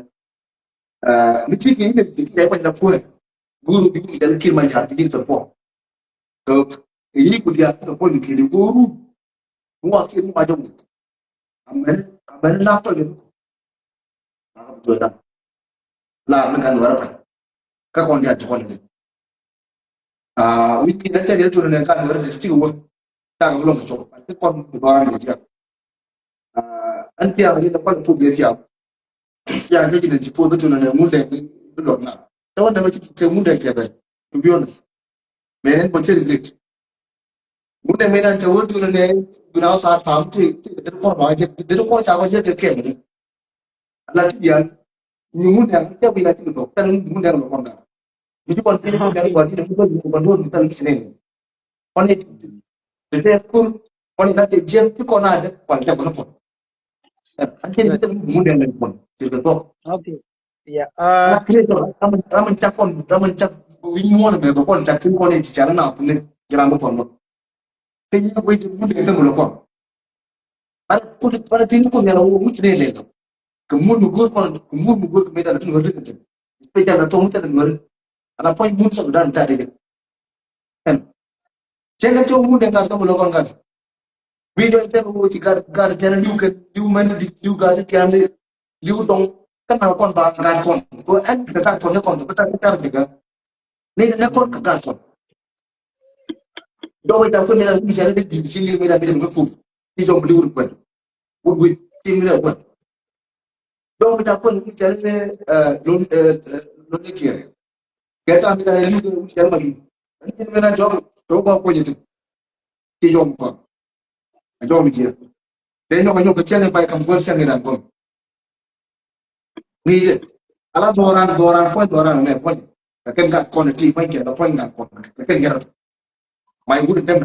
mi ci ki ne ci ke ba ko guru bi ku chal kir ma ja ti support to yi ku dia ko ni ki guru mu wa ki mu ba jom amen na to le to da la men kan wara ka kon dia kon ne wi ki da te to ne kan wara de sti wo ta ga lo ko ko kon do ran ni ja an tiya ga da kon to be tiya ya ga ni ci fodo to ne mu de do na to wanda ba ci te mu de ke ba to be honest men bo ci regret mu de men an ta wo to ne guna ta ta ti de ko ba je de ko ta ba je ke ne Allah ti ya ni mu de ta bi la ti do ta mu de ko ba itu kon sini kon dari wadi itu kon do kita di sini kon itu pun kon nanti jem tu kon ada kon ta kon nanti kita mudah lagi kon itu to okay yeah itu ramen cak winmon me kon cak kon ini cara na pun jalan kon kayaknya gue itu mudah itu mulu kon pada tin kon yang mu cine le kemun mugur ke medan itu ngeri kan sepeda na to mutan ngeri ana point mun so dan ta de kan cega to mun de ka to lo kon kan video te ko ci gar jana liu man di liu gar ti ande liu dong kan kon ba kan kon ko en de ka kon ko ta ta de ga ne na kon ka kon do wa ta ko ne na mi jale de ci liu mi da de ko fu ti jom liu ko bu ti mi ko do wa ta ko ni jale ne lo de kire kita mi da liu ko jale ma liu ni me na job to ko jitu ti jom ko jom ji de no ko chele bay kam gor sen ran ko ni ala doran me ko ken ga ko ti fay ke do fay ga ko ken ga may bu dem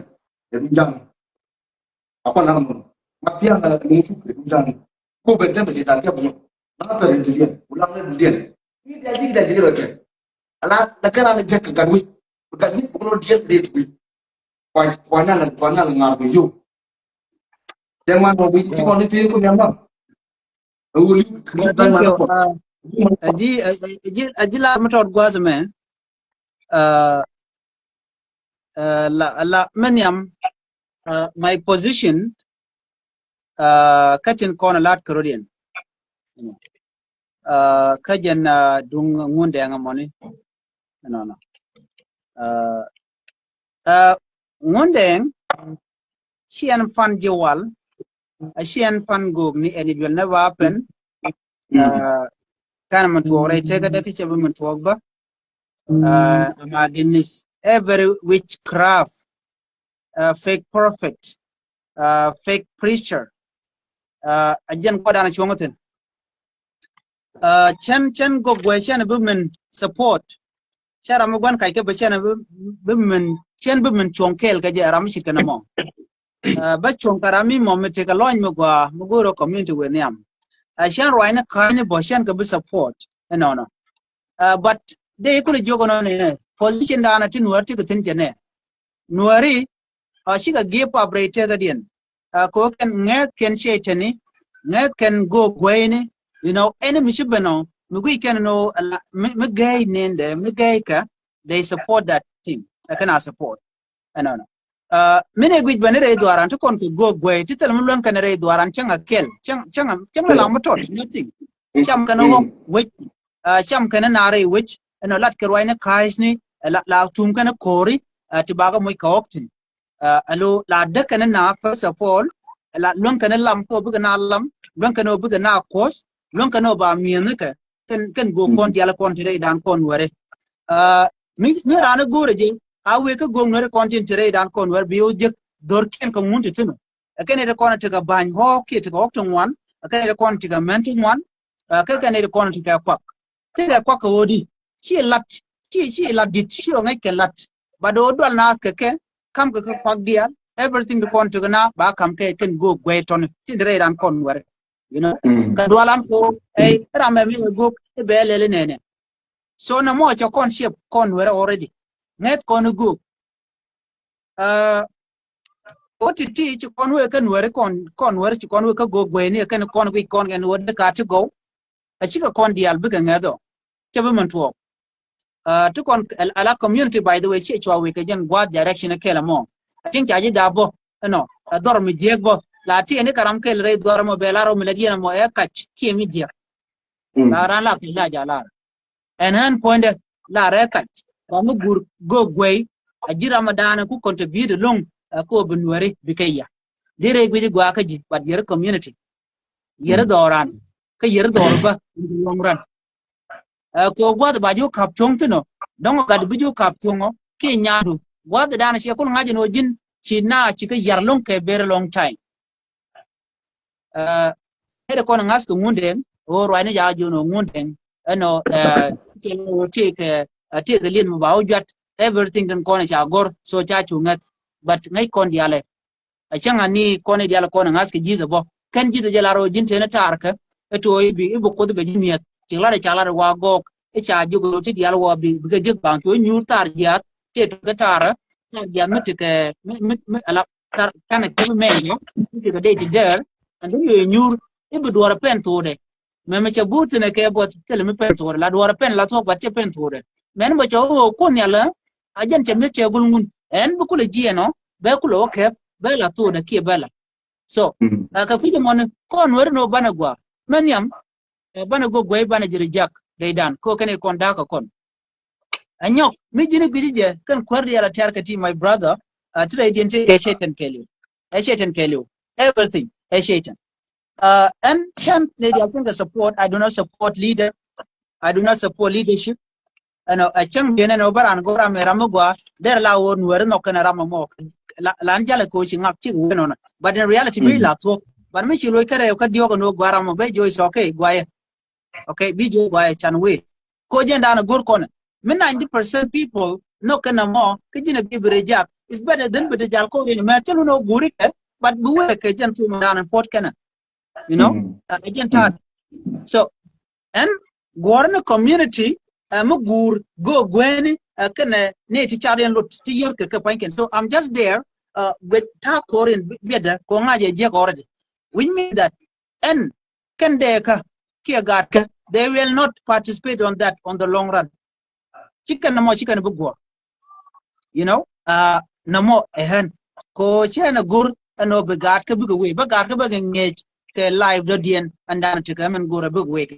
de jam Apa nama mafia na musuh kebutuhan ku betul betul tak apa apa religion ulang religion ini dia jadi lagi ala negara aja kegadui kalau dia tu kuana ngabu yo jangan mau bici mau ni tu nyamang uli kebutuhan mana pun aji la matot gwa zame la manyam my position katin kona lat Caribbean kajan dung ngunde ngamoni no ngunde sian fan jewal sian fan gog ni and it will never happen kana man tuore tega de ke man tuogba amaginis every witchcraft fake prophet fake preacher ajan ko dana chongoten chen go gwe chen women support chara mo gon kai ke be chen women chen women chonkel ka je ram chikana mo ba chon karami mo me te ka loin mo goro community we niam chen roina kaine bo chen ka be support no but de ko le jogo no ne position dana tin warti ko tin jene nuari shiga give up rate ga dien ko kan nget ken chetani nget can go gwaini any mishibano mugui can no mugay nende mugay ka they support that team I cannot support no mine gui banere duaran to kon go gwai titel mulwan kan re duaran changa kel changa la matot nothing cham kan go which cham kan na re which lat kerwaina kaisni la tum kan kori tibaga moy kawtin alo la de kan na first of all la lon kan lam ko buga na lam lon kan buga na kos lon kan ba miene ka kan go kon diala kon tire dan kon wore mi rana gore je awe ka go ngore kon tire dan kon wor biyo je dor ken ko munti tino ken e kon tiga ban ho ki tiga okton wan ken e kon tiga mentin wan ken e kon tiga kwak wodi chi lat dit chi ngai ke lat bado dwal na ke kam ka kwak dia everything the kon tiga na ba kam ke ken go gwe ton tire dan kon wore ka dwalan ko rame mi go e belele nene so na mo cha kon ship kon were already net kon go otiti chi kon we kan were kon were chi kon we ka go gwe ni kan kon we kon gan wode ka to go a chi ka kon dial biga ngado chebe man to to kon ala community by the way chi chwa we ka jen gwa direction ke la mo tin cha ji dabo no dor mi jego la ti ne karam kel re dor mo belaro mi ladina mo e kach ki mi je la ran la pila jala en han point la re kach ko mu gur go gwei ajira madana ku contribute long ko bunwari bikaya dire gwi gwa ka ji but yer community yer doran ka yer dorba long ran ko gwa ba ju kap tong tino don ga du ju kap tongo ki nyaadu gwa dana shi ko ngaji no jin chi na chi ka yar long ke very long time hele kon ngas ko ngunden o roine ja jono ngunden take lin mo bawo jat everything kan kon cha gor so cha chungat but ngai kon diale a changa ni kon diale kon ngas ke jiza bo kan jiza jala ro jinte na tarka eto bi ibo ko be jimiat tingla cha la wa go e cha jugo ti diale wa bi ga jig bank yo nyur tar jat te to ga tara ta dial mitike ala tar kan ke me yo ti ga de ti der and you nyur ibu duara pen tode meme cha buti ne ke bot tele me pen tode la duara pen la to batte pen tode men ba cha o kon yala ajan cha me che gulngun en bu kula jieno be kula o ke be la tode ke bela so ka kuje mon kon wer no bana gwa men yam bana go gwe bana jiri jak reidan ko kene kon da ka kon anyok mi jini gidije kan kwardi yala tarka ti my brother today identity Shaitan Kelly everything Shaitan and can they think the support I do not support leader I do not support leadership a chang dene no baran go ram ramugwa der la won wer no kana ramamo lan jala ko chi ngak chi no but in reality me la to but me chi loy kare ka diogo no gwaramo be jo is okay bi jo gwaye chan we ko jenda na gur kona me 90% people no kana mo kujina bi reject is better than be jal ko ni me chelu no guri ke but buwe ke jan tu madan port kana you know agent tat so and gorna community mugur go gweni kana ne ti charian lot ti yer ke panken so I'm just there with ta korin beda ko ngaje je ko already which means that and can they ka kia gat ka they will not participate on that on the long run chicken bugo you know namo ehen ko chena gur ano begat ka bugo we begat ka bag ngej ke live do dien andan te ka men gur bugo we ke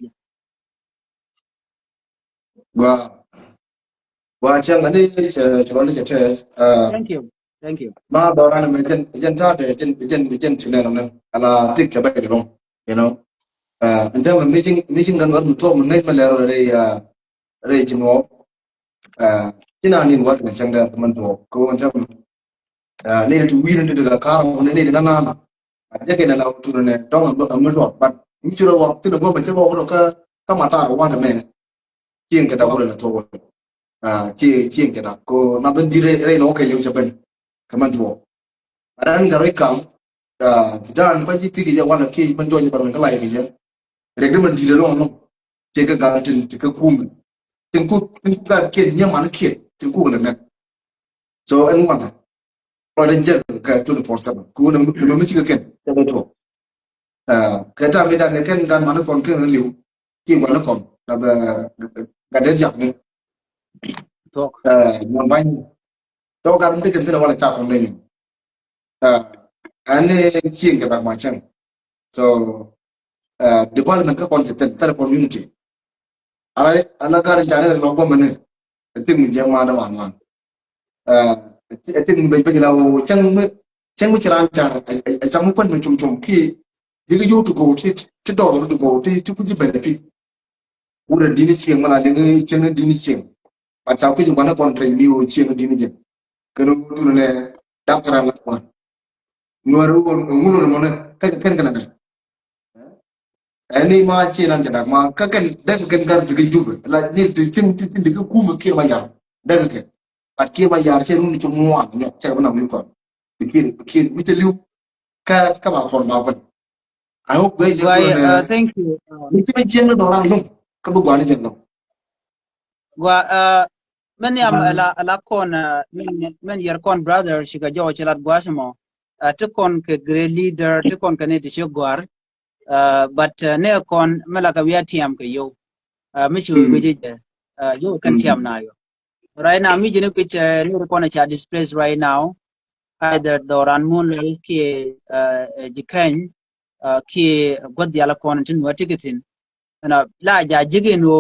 wa chang ani chalo je che thank you ma doran me jen ta de jen chine no ala tik cha ba gero you know in terms of meeting dan war to mun nei malero re jino tina ni wat ne chang da man to ko on jam ne to wi ne de ka ro ne na na je ke na la tu ne dong am ro but mi churo wa tu no ba che bo ro ka ma ta ro wa ne jing ke da ko na to jing ke da ko na ben dire re no ke yu che ben kaman to aran ga re kam dan ba ji ti ge wa na ke man jo je ba ka lai ge re ge man dire lo no je ka ga tin ka kum tin ku ka ke nya man ke tin ku ga na so an wa ko den je ka 24/7 ku na mi ci ka ken ta to ka ta me da ne ken dan man kon ke na liu ki wa na kon da ga de jak ni talk mon ban to ga mun ke tin wala ta kon ne ane chin ke ma chan so development ka kon ta community ala gar jane no ko mane tin je ma da man tin be be la wo chang mu chiran char chang mu pan chum ki diga yo to go ti do to go ti ku ji benefit ura dini chieng mana diga chen dini chieng pa cha ku ji bana kon train mi wo chieng dini je kero du ne dakara la ko nuaru ngulu mo ne ken kana da ani ma chi nan da ma ka ken daga ken gar diga jube la ni tin diga ku ma ke ma ya daga ke at ke ma ya che nu chu mo ne che ba na mi ko bikin mi te liu ka ba kon ba ko I hope we just thank you mi te jen do ran no ka bu gwa ni jen no wa men yam ala kon men yer kon brother shiga jo chelat gwasmo to kon ke great leader to kon kane de shogwar but ne kon malaka wiatiam ke yo mi chu gweje yo kan tiam na yo right now mi jene which ne kon cha displaced right now either doran mun ki jikan ki godya la kon tin watikitin na la ja jigeno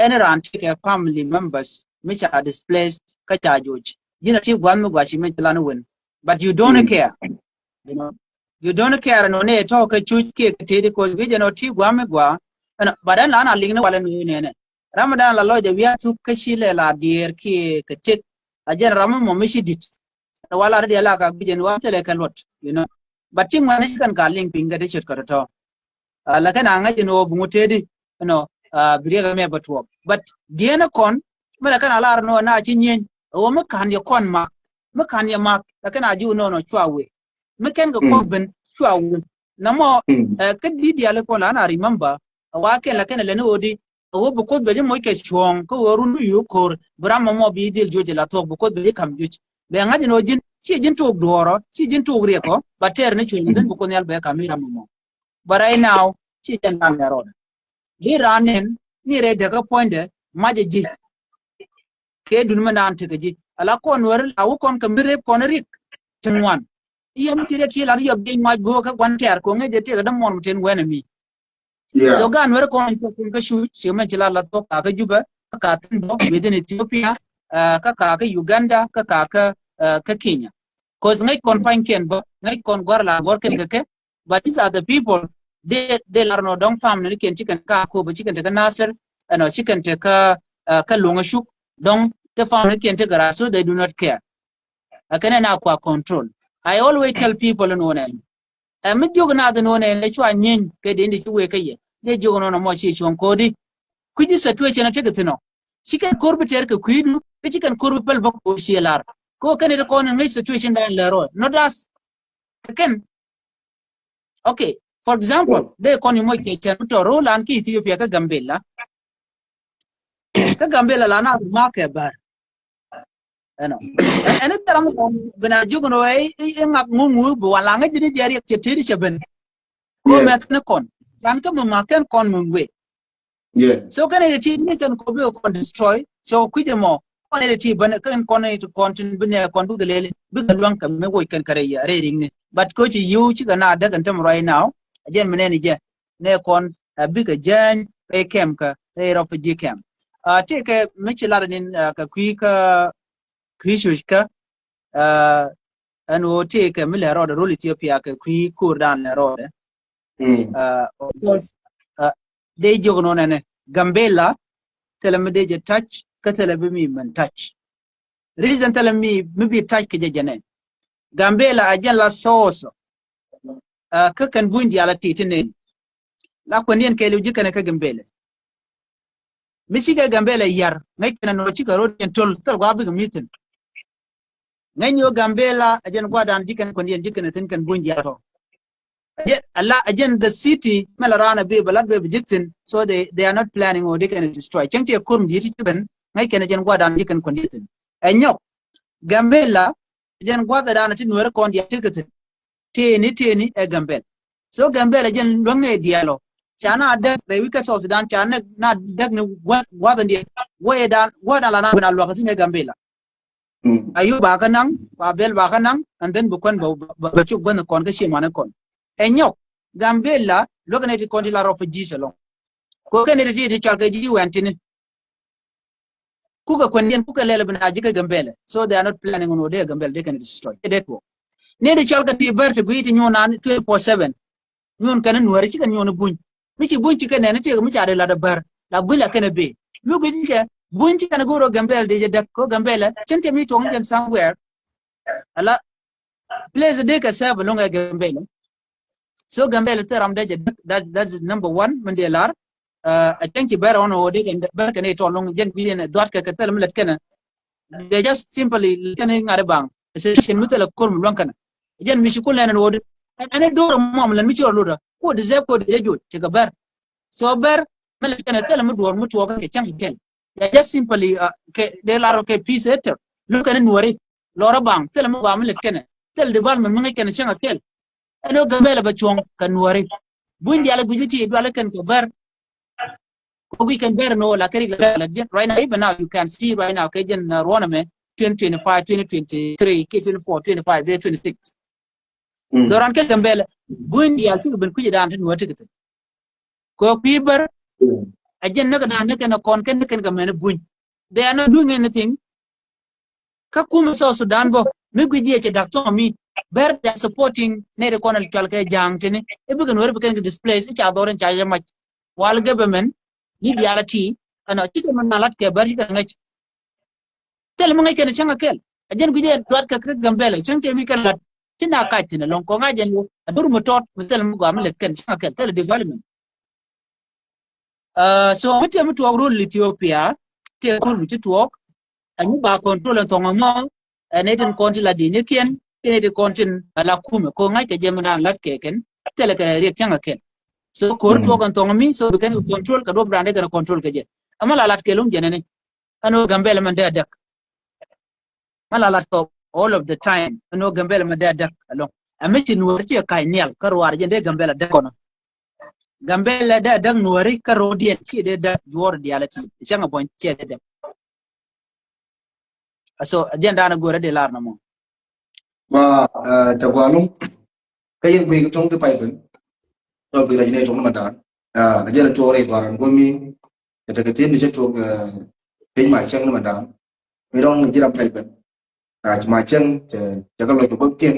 anyone take family members which are displaced ka charge jina ti gwan mu gwachi me plan win but you don't care you know you don't care no ne to ka chu ke te ko we jeno ti gwa me gwa badan la na lingne wala ni ne ramadan la loje wiya tu kashi le la dir ki ka tek ajen ramu mo mishi dit wala radi ala ka bijen wa tele ka lot you know but tin wane kan ka link pinga de chet ka to la kana ngaje no bungutedi no biriga me batwo but diena kon mala kana lar no na chinyen o me kan ye kon ma me kan ye mak la kana ju no chwawe me ken go ben chwawe na mo ka di ale kon ana remember wa ken la kana le no odi o bu ko be mo ke chwon ko worun yu kor brama mo bi dil joje la tok bu ko be kam juch be ngaje no jin ci jin tok doro ci jin tok reko ba ter ni chwon den bu ko nyal be kamira mo but right now ci tan na ro di ranen ni re daga point maje ji ke dun ma nan tege ji ala kon wer awu kon ka mire kon rik tinwan iyam tire ti la yob de maj go ka wan ter ko ngeje te ga mon ten wena mi so gan wer kon ka shu se ma jila la to ka ga juba ka tin do within Ethiopia ka Uganda ka Kenya cause ngai kon pan ken bo ngai kon gor la gor ken ke but these are the people they larno dong family ken chicken ka ko ba chicken te ka nasir no chicken te ka lunga shuk dong the family ken te gara so they do not care akana na kwa control I always tell people no one mi jog na the no ne le chwa nyin ke de ndi chwe ke ye de jog no mo chi chon kodi kuji situation na te gitino chicken korbe ter ke kuidu ke chicken korbe pel bok o shielar ko kane de ko ngai situation da lero no das again okay for example de kon mo ke chen to ro lan ki Ethiopia ka Gambela la na ma ke bar ano ana taram bana jugono ay ngak ngungu bu wala nga jini jari ke tiri cheben ko mek na kon kan ka mo maken kon mo we so kan it ni kan ko be kon destroy so kwide mo kon it ban kan kon it continue bine kon du gele bi galwan kan me wo kan kare ya reading ne but ko ci yu ci kana daga tam right now again menene je ne kon bi ga jan e kem ka e refugee camp take michila nin ka kwika krishushka anu take milero da role Ethiopia ka kwi kurdan lero of course they jogno ne Gambela telemede je touch ka telebimi man touch reason telemi mibi touch ke jene Gambela ajan la soso ka kan bundi ala titine la ko nien ke lu jikane ka Gambela Michiga Gambela yar ngai kana no chika road tol tar gwa bi mitin ngai nyo Gambela ajen gwa dan jikan ko ndien jikan tin kan bunji ato Allah ajen the city melarana be balad be jitin so they are not planning or they can destroy changti kurum yiti ben ngai kana ajen gwa dan jikan ko ndien enyo Gambela ajen gwa dan tin wer ko ndien tikatin teni e Gambela so Gambela ajen longe dialo chana ada rewika South Sudan chana na dag ne wadan dia wada la na bana lokacin ne Gambela ayu ba kanang ba bel ba kanang and then bukon ba chuk ban kon ka shema na kon enyo Gambela lokane ti kon la refugees along ko kene di chalka ji wantini kuka kwendien kuka lele bana jika Gambela so they are not planning on their Gambela they can destroy it wo ne di chalka ti berte guiti nyona 24/7 nyon kanan wari chika nyona buñ miki bunci ka nene te mu chare la da bar la bula kana be lu ko dike bunci kana goro Gambela de dak ko Gambela chente mi to ngen somewhere ala place de ka save longa Gambela so Gambela te ram de that's number 1 mandelar I think you better on o de bar kana to long gen bi ne dot ka tel milat kana they just simply kana ngare bang session mutala kol mu kana gen mi shi kulana no ana doro mom lan mi ci loda ko de zeb ko de joj ci gabar so bar mel kana tele mu dor mu to ka chang gen ya just simply de la ro ke peace etter lu kana nuwari lora bang tele mu ba mel kana tele de bal mu ngi kana chang kel ano Gambela ba chong kan nuwari bundi ala gujiti do ala kan ko bar ko we can bear no la kari la right now even now you can see right now ke gen rona me 2025 2023 ke 24 25 26 doran ke Gambela bundi yal sig ben kuje dan tan wata gata ko pibar ajen naga dan naga kon kan ga men buñ they are not doing anything ka kuma so Sudan bo mi guje ce doctor mi ber they supporting ne de konal kalke jangtene e bugan wor bugan displace ci adoren ci ayama wal government ni dialati ana ci man nalat ke ber ci nga tel mo ngay ken ci nga kel ajen guje dot ka Gambela ci mi kan lat tina katina lon ko ngajen dur mu tot mu tel mu gam le ken chaka tel development so mutu mu to rule Ethiopia te ko mu tuok anu ba control to ngamo ne ten konti la dine ken ne te konti la kuma ko ngai ke jemna lat keken tel ka re changa ken so ko to kan to ngami so kan control ka do brande ka control ke je amala lat ke lum jenene anu Gambela man da dak mala lat ko all of the time no Gambela ma da dak along amici nuwari ce kai nial karwar jende Gambela da kono Gambela da dak nuwari karo dien ci de da jor dialati changa bon ce de so agenda na gore de lar na mo ma tagwalum kayen bi tong de pai ben to bi la jine tong ma dan ajena to re waran gomi ta ka tin de to pe ma chang na ma dan mi dong jiram pai ben cuma chen jaga lo to kien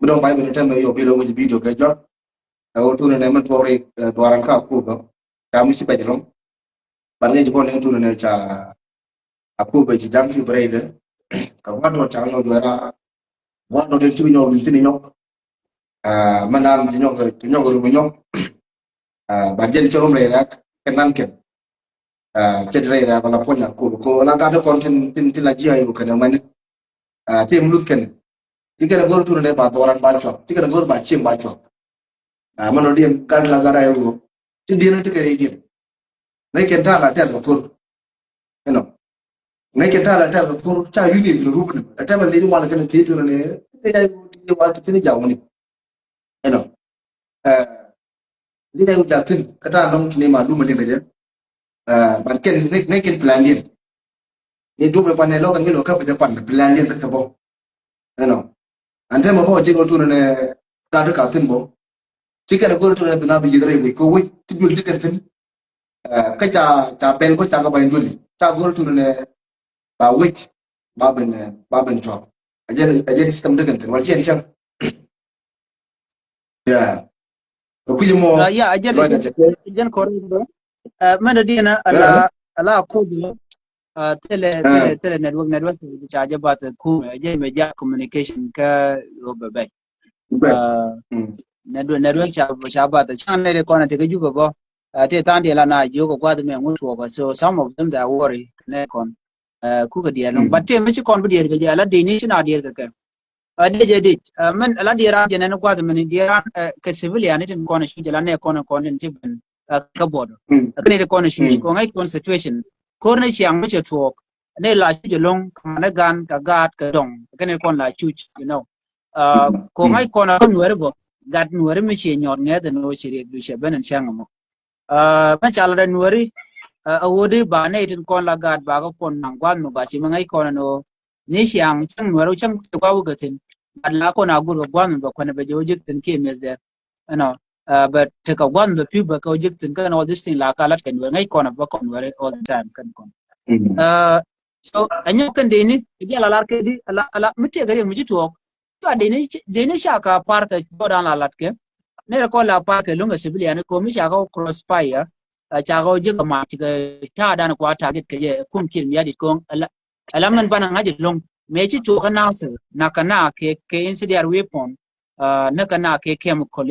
budong pai ben tan yo bilo wi video ka jo o tu ne man tore dwaran ka ku ko kami si pai long ban ne jipon ne tu ne cha aku ba ji jang si brede ka wa do cha no dwara wa do de tu no wi ti no manam ti no ru no ba jen chorom re la kenan ken cedera ya bala ponya ko la ga do content tin la ji ayu kana man tim lutken jika gor tu ne ba doran ba chok jika gor ba chim ba chok mano diem kan la gara yo ti din te kere diem nai ken ta la tel gor nai ken ta la tel gor cha yu di ru rubne ta ba le ma la kan ti tu ne te dai ti wa ti ni jaw ni li dai ja tin kata long ni ma du ma le je ban ken nai ken plan diem ni du be pan ne lo kan ni lo ka ba pan plan diem ka bo ante mo bo je go tu ne ta ka tin bo jika gor tu ne na bi jidre bi ko wi ti dul dikan tin ka ta pel ko ta ka ba induli ta gor tu ne ba wi ba ben job aje system dikan tin wal chen cham ya ko mo ya ajen ko mana dia na ala ko tele network charge bat ku aje media communication ka robai network chabat channel ko na te ju go te tan de la na yo ko kwa de me ngu to ba so some of them that worry ne kon ku ga dia long but te me chi kon bu dia ga ala de ni na dia ga de je dit men ala dia ra je ne kwa de men dia ka civilian ne kon shi de la ne kon ti ben ka bodo ka ne kon shi ko ngai kon situation ko ne chiang me che to ne la chi de long ka gan ka gat ka dong ka ne kon la chu ko ngai kon ko nuere bo gat nuere me che nyor ne de no chi re du she ben chang mo pa chala da nuere awodi ba ne tin kon la gat ba ko kon nang kwan no ba chi ngai kon no ni chiang chang nuere chang to ba ga tin alla ko na gur kwan ba kon ba jo jik tin ke mes de but te ka kwan the people ka jik tin kan all this thing la ka lat kan ngai kon ba kon nuere all the time kan kon so anyo kan de ni ya la ke di ala mite gari mu ji to de ni sha ka park ko dan la lat ke ne ko la park lunga civilian ko mi sha ka cross fire cha ga je ka ma ti ka ta dan ko target ke je kun kin ya di ko ala man bana ngaji long me ji to ka na se na kana ke incendiary weapon na kana ke chemical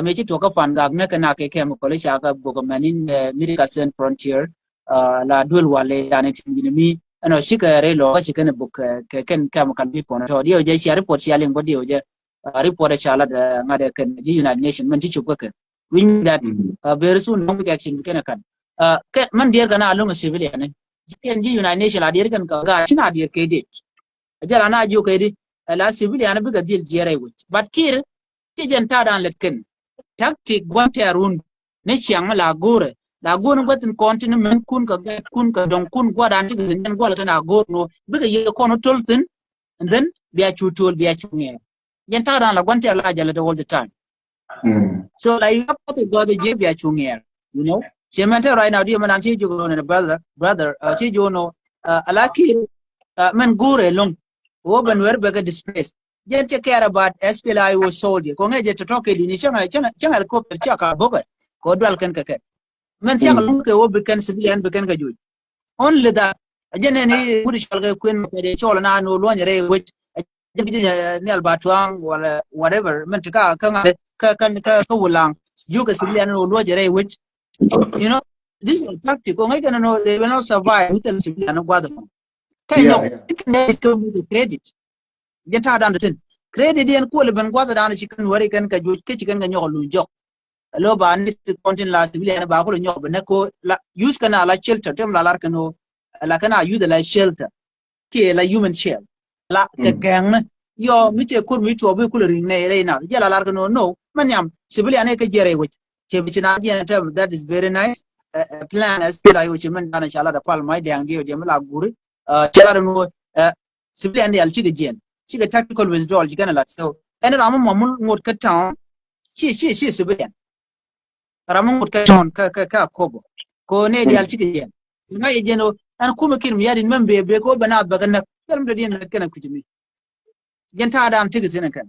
me ji to ka fan ga na kana ke chemical sha ka bo ka manin medical sans frontier la dual wale yani tinginimi ano shikare lo ka shikane book ke ken chemical weapon to dio je share report shaling body je report shala da ngade ken the United Nations man ci ko ke win that very soon no action ken kan ke man der kana alunga civilian ken the United Nations la der kan ka ga cina der ke de ajala na ju ke de la civilian bi ga dil jere wuch but kir ti jenta dan let ken tactic gwante arun ne chiang la gore la gon batin continent men kun ka don kun gwadan ti gin gwala kana gor no biga ye kono toltin and then biya chutol biya chunge yen ta ran la gwante la jala all the time so like you have to go the je biya chunge you know chemante right now dia man anti jogo no brother chi jono alaki men gore long wo ban wer biga displaced yen take care about SPLI was soldier ko ngeje to toke dini changa ko per chaka boga ko dwal kan ka men tiang long ke wo bikan civilian bikan ka juj only that ajene ni mudi shalga queen ko je chola na no lo nyere which ajene ni albatwang wala whatever men tika ka wulang you ka civilian no lo jere which you know this is a tactic ko ngai kana no they will not survive with the civilian no gwada kai no to the credit jeta dan tin credit yen ko le ben gwada dan chikan wari kan ka juj ke chikan ga nyolu jok lo ba ni kontin la civilian ba ko nyob ne ko la use kana la shelter tem la kano la kana use la shelter ke la human shell la te gang yo mi te kur mi to be kulri ne re na ya la kano no man yam civilian ke jere wo che bi na dia that is very nice plan as pila yo che man dan inshallah da pal mai dang dio je mala guri chala no civilian al chi gen chi ga tactical withdrawal ji kana la so ene ramu mamul ngot ka town chi civilian ramu ngot ka town ka kobo ko ne di al chi gen nga yejeno an kuma kin mi yadin man be ko bana baga na kalm da din kana kujimi jenta da am tigi tin kan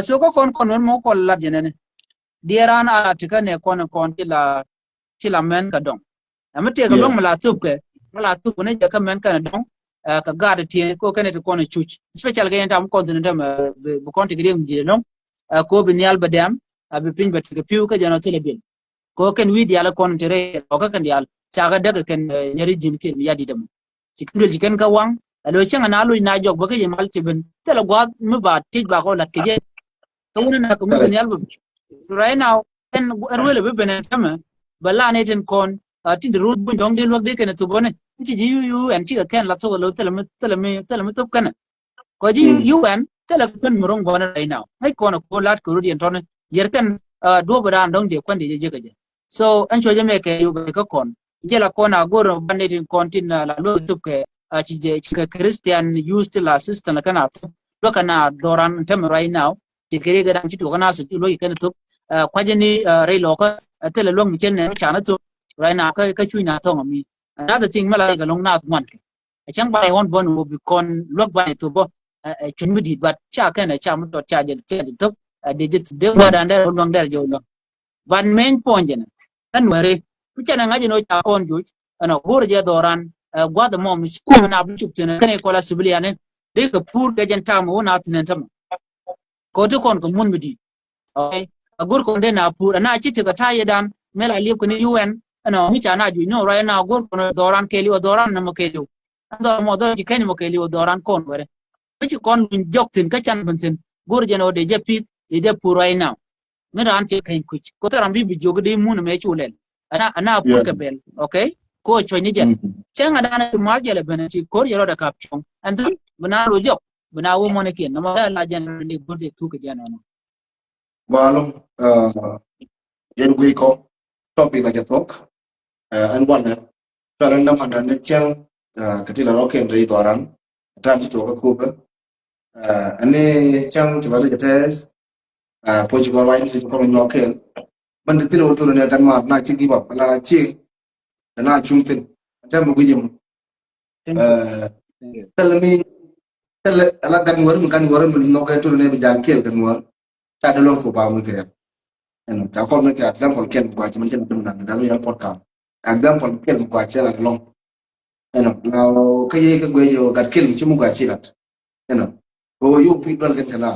so ko kon mo ko la jenene dieran ala tika ne kon tila men ka dong amete ka dong mala tup ne ka men ka dong ka gada tie ko kane to kon chuch special ga yenta am kon tin dem bu kon tigi dem je non ko bi nyal badam abi pin bat ka piu ka jano telebil ko ken wi diala kon tere o ka kan dial chaga daga kan nyari jim ke mi yadi dem cikul jiken ka wang lo changa na lu na jog ba ke mal tibin tela gwa mi ba tij ba ko lat ke je to wona ko mi nyal ba right now en erwele be benen tama bala ne ten kon tin de road bu dong de lok de ken to bone ti ji yu en ti ka ken la to lo tela mi to kana ko ji yu en tela kun murong bone right now hay kono ko lat ko rudi en ton yer kan do ba dan dong de kon de je je so en cho je me ke yu be ko kon je la kona goro bande din kontin la lo to ke ci Christian used la system la kana to lo kana doran tem right now ci kere ga dan ci to kana su lo kana to kwajeni rai lo ka tele lo mi chen ne cha na to right now ka chu na to mi another thing mala ga long na man ke chang ba won bon wo bi kon lok ba to bo chun mi di bat cha kana cha mu to cha je to de je de wa dan der long der jo lo ban main point ne kan ware kuchana ngaji no cha kon ju ana gor je doran gwa da mom ko na bu chup tene kane ko la sibiliane de ka pur ga jan tam wona tinen tam ko to kon ko mun bidi okay gor ko de na pur na ci te ka taye dan mela liep ko ni UN ana mi cha na ju no right now gor ko doran ke li doran na mo ke li ando mo do ji ken mo ke li doran kon wore ci kon jok tin ka chan buntin gor je no de je pit de pur right now mera an te kain kuch ko taram bi jogo de mun me chulen ana pur ka bel okay ko choni je chenga dana mal je le bene ci ko yero da kapchong and then bana ro jok bana wo mon ke na ma la jan ni gode tu ke jana no balum yen gui ko topic la jatok an wana taran na mandan ne chang katila roken ri doran tan ci to ka ko ba ane chang ci wala jates Portugal wine ci ko nyokel man de tino to ne Denmark na ci giba la ci na chumtin tan mu gujim talami tal ala gan war mu kan war mu no kay to ne bi jang kel kan war ta de lon ko ba mu kire en ta ko me ka example ken ko ci man ci dum na da ya podcast example ken ko ci la long en now kay ka gwejo gat kel ci mu ga ci lat en o yo people kan kana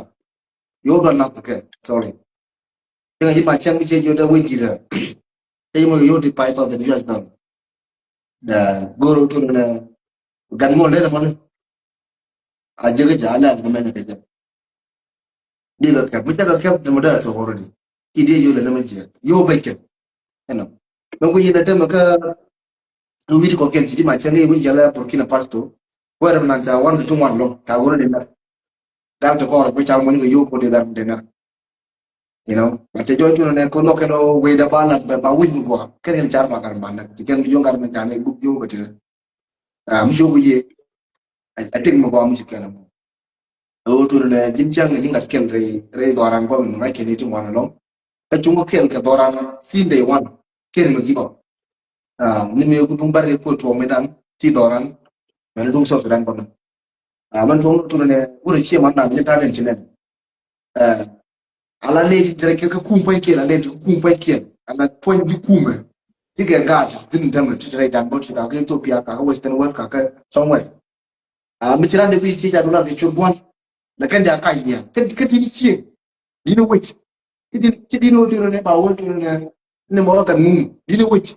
yo do na to ke sorry nga ji ma chang mi che yo da win jira tay mo yo di pai to the US dollar da goro to na gan mo le na mo a jega jala ga men ke ja diga ka mi ta ka ke da mo da to horodi ide yo le na ma ji yo bai ke eno don ko yida ta maka to wi ko ken ji ma chang yi wi jala Burkina Faso wara nan ta wan to mon lo ta goro de na dal to ko ko cha mo ni yo ko de de na you know but te joy to ne ko no ke no we da bala ba wi mu ko ken char ma kar man ti ken yo ngar men chane bu yo ko ti am jo ye atik mo ko am ci ken mo o to ne jin chang ni ngat ken re doran ko no ngai ken ti mo no ka chungo ken ka doran sin day one ken mo gi ko ni me ko dum bare ko to medan ti doran men dum so ran ko man to ne uri ci man na ni ta den ci ne ala lady tere ke kumpa ke la lady kumpa ke ala point di kumba diga gata din tam tere dan bot ka ke Ethiopia ka western world ka somewhere mi tira de bi ci ja dollar de chubwan da kan da ka yi ka ti ci dino wait ti dino ne ba won ne mo ka mun dino wait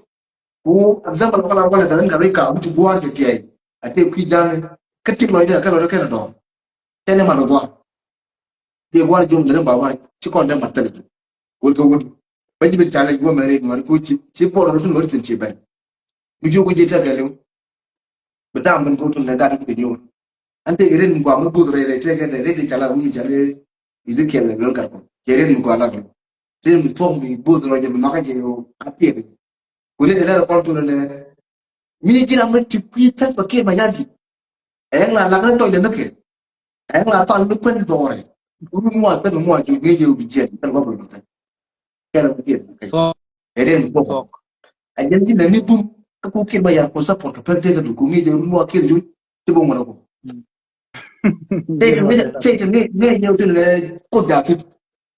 ko example kala wala da ngare ka mutu buwa ke ti ai ate ku dan ka ti lo da ka lo ka do tene ma do de gwar jom da ba wa ci kon da martali wol ko wol baji bin tale go mere ngor ko ci por do ngor tin ci ben mi jogo je ta gale bata man ko tun da ga da yo ante iren ko am bu re te ga re de chala umi jale Ezekiel le gar ko jeren ko ala ko den mi fom mi bu do je ma ka je yo atiye ko le da ko tun ne mi jira ma ti pita pa ke ma yadi la la ka to le ndake la ta lu pen do re uru mo ta mo ju ge je bi je ta ba bu ta kala bi so eren ko ajen ti ne ni bum ka ko ke ba ya ko support ka perde ga du ko ngi je mo ke ju ti bo mo ko ne yo tin le ko da ti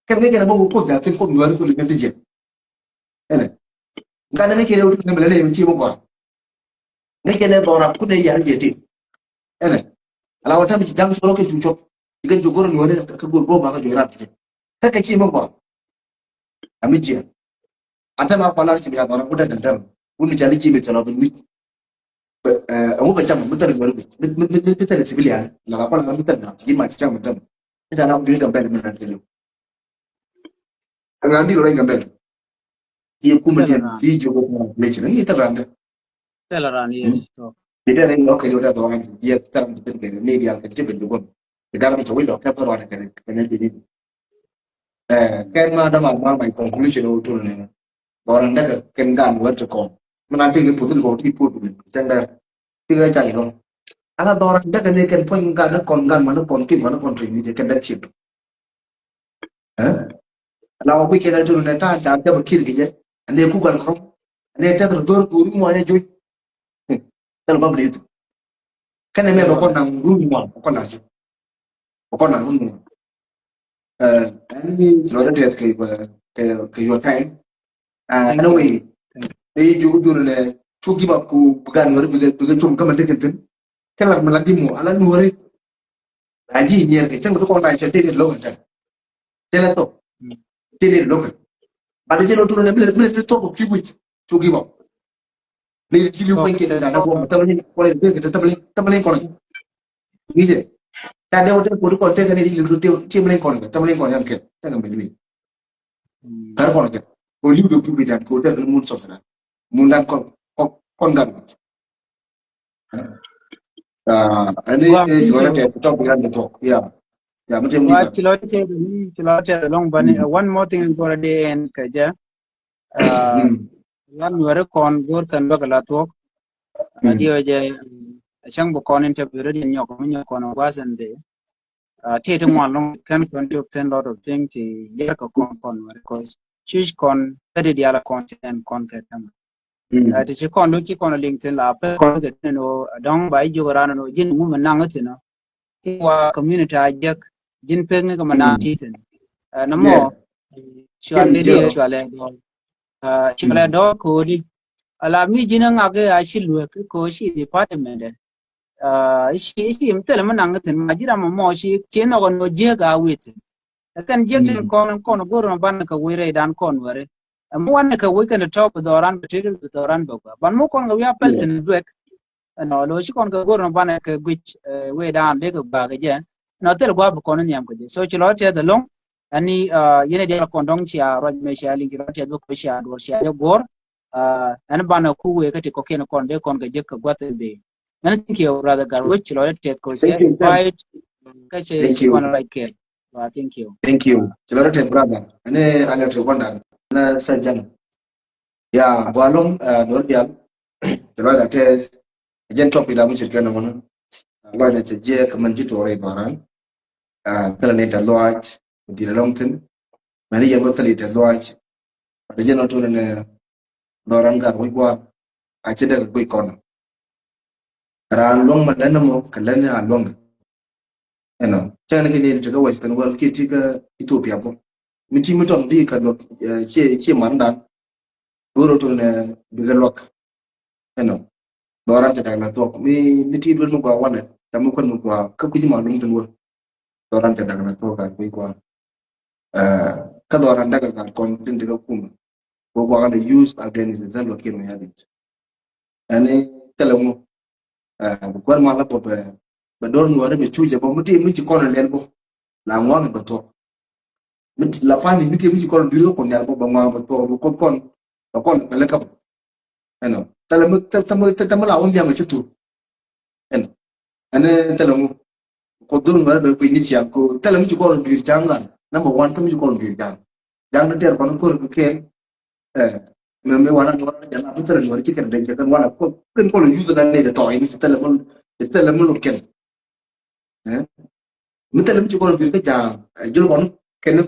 kan ne ga bo ko da ti ko no ko le ti je ene ngana ne ke yo tin ne le ti bo ko ne ke ne do ra ku ne ya je ti ene ala wata mi jang so ko ju chop diga jogoro no ne ka gor bo ba ka jora ti ka ci mo ko amiji ata ma pala ci ya do ra ku da dan un mi jali ki me tano bin wi amu macam betul baru betul civilian la apa la betul na ji macam ita na bi gambel men antelo ngandi lo gambel ye kumbe di jogo meci na ita randa Teleran, yes. So, ida ne lo ke ora do han ye taram betul ke ne dia ke jebe do ida ga to wi lo ka ko ora ke ne di kan ma da ma my conclusion o to ne orang daga ken gan wat ko menanti ke putul ko ti putul senda tiga cai lo ala orang daga ne ken pon gan mana kon ki mana contribute ke dak chip ala ko ke na to ne ta ta da bakir ge ne ku gan kro ne ta do guru mo ne jo tal ba blit kan me ba kon na guru mo kon na jo kon na guru ani lo da ke your time anyway they jugu ne chugi ba ku gan wor bi ga chum ka man te tin kala man la dimo ala nuore aji nyer ke tang ko na chete lo ta tela to tele lo ka ba de lo to ne ble to ko fibu chugi ba ne ji lu ko ke da na ko tamani ko le ke tamani ko ni je ta de wote ko ko te ga ne ji lu te tamani ko yan ke ta ga me ni par ko ke ko li do fibu dan ko te mun so sana mun dan kon gan ani jona te to biran de to ya mutum ni wa chilote long bani one more thing for a day and kaja yan were kon gor kan bagala to dio je chang bo kon interview re nyok mi kon wasan de te mo long kan kon to ten lot of things ti yer ko kon because choose kon tadi dia la content kon ka tam ti ci kon lu ci kon linkedin la pe kon ga no dong bai ju ran no jin mu manang tino wa community ajak jin pe ngi ko manang titin na mo chwale do ko di ala mi jin nga ga a shi lu ko shi department shi mtel manang tin ma jira mo shi ke no no je ga wit kan je kon go ro ban ka wire dan kon ware mo wan ka we kan top doran betel doran bogwa ban mo kon ga ya pelten dwek no lo shi kon ka go ro ban ka gwich we dan de ga ba ga je no tel gwa bu kon nyam ko je so chi lo te the long ani yene de kon dong chi a ro me shi alin ki ro te do ko shi a do shi a gor an ban ku we ka ti ko ken kon de kon ga je ka gwat be and thank you brother gar which lo te ko se right ka che kon like thank you chalo te brother ane ala te wanda na sajan ya balong nordial chalo da te ajen top ila mun shirkana mun Allah da te je kaman jito rai baran tala ne ta lodge di longten mani ya botali ta lodge da je no to ne doran gar wi gwa a ce da wi kon ran long madana mo kallan a long chana ke ne daga western world ke tika Ethiopia bo miti mutom bi ka no che mandan goro to ne bigalok doran ta daga to miti do no gwa wala tamu kon no gwa ka kuji malum tan wo doran ta daga to ka ko gwa ka doran daga kan kon tin daga kuma ko gwa ga use against the zalo ke no yadit ane talamu gwa mala bo ba dor no wara be chuje bo muti mi ci kono len bo la ngwa ba to mit la fani miti mi ci kono biro ko nyal bo ba ngwa ba to ko kon ba kon bele ka talamu la on biama ci tu ane talamu ko dor no wara be ko ni ci am ko talamu ci kono bir jangal number 1 tamu ci kono bir jang der ko ko ke me wana no jana bitere no ci kan de kan wana ko ken ko use na ne de to ni talamu lo ken مثل لم تكون في الجا جلو كن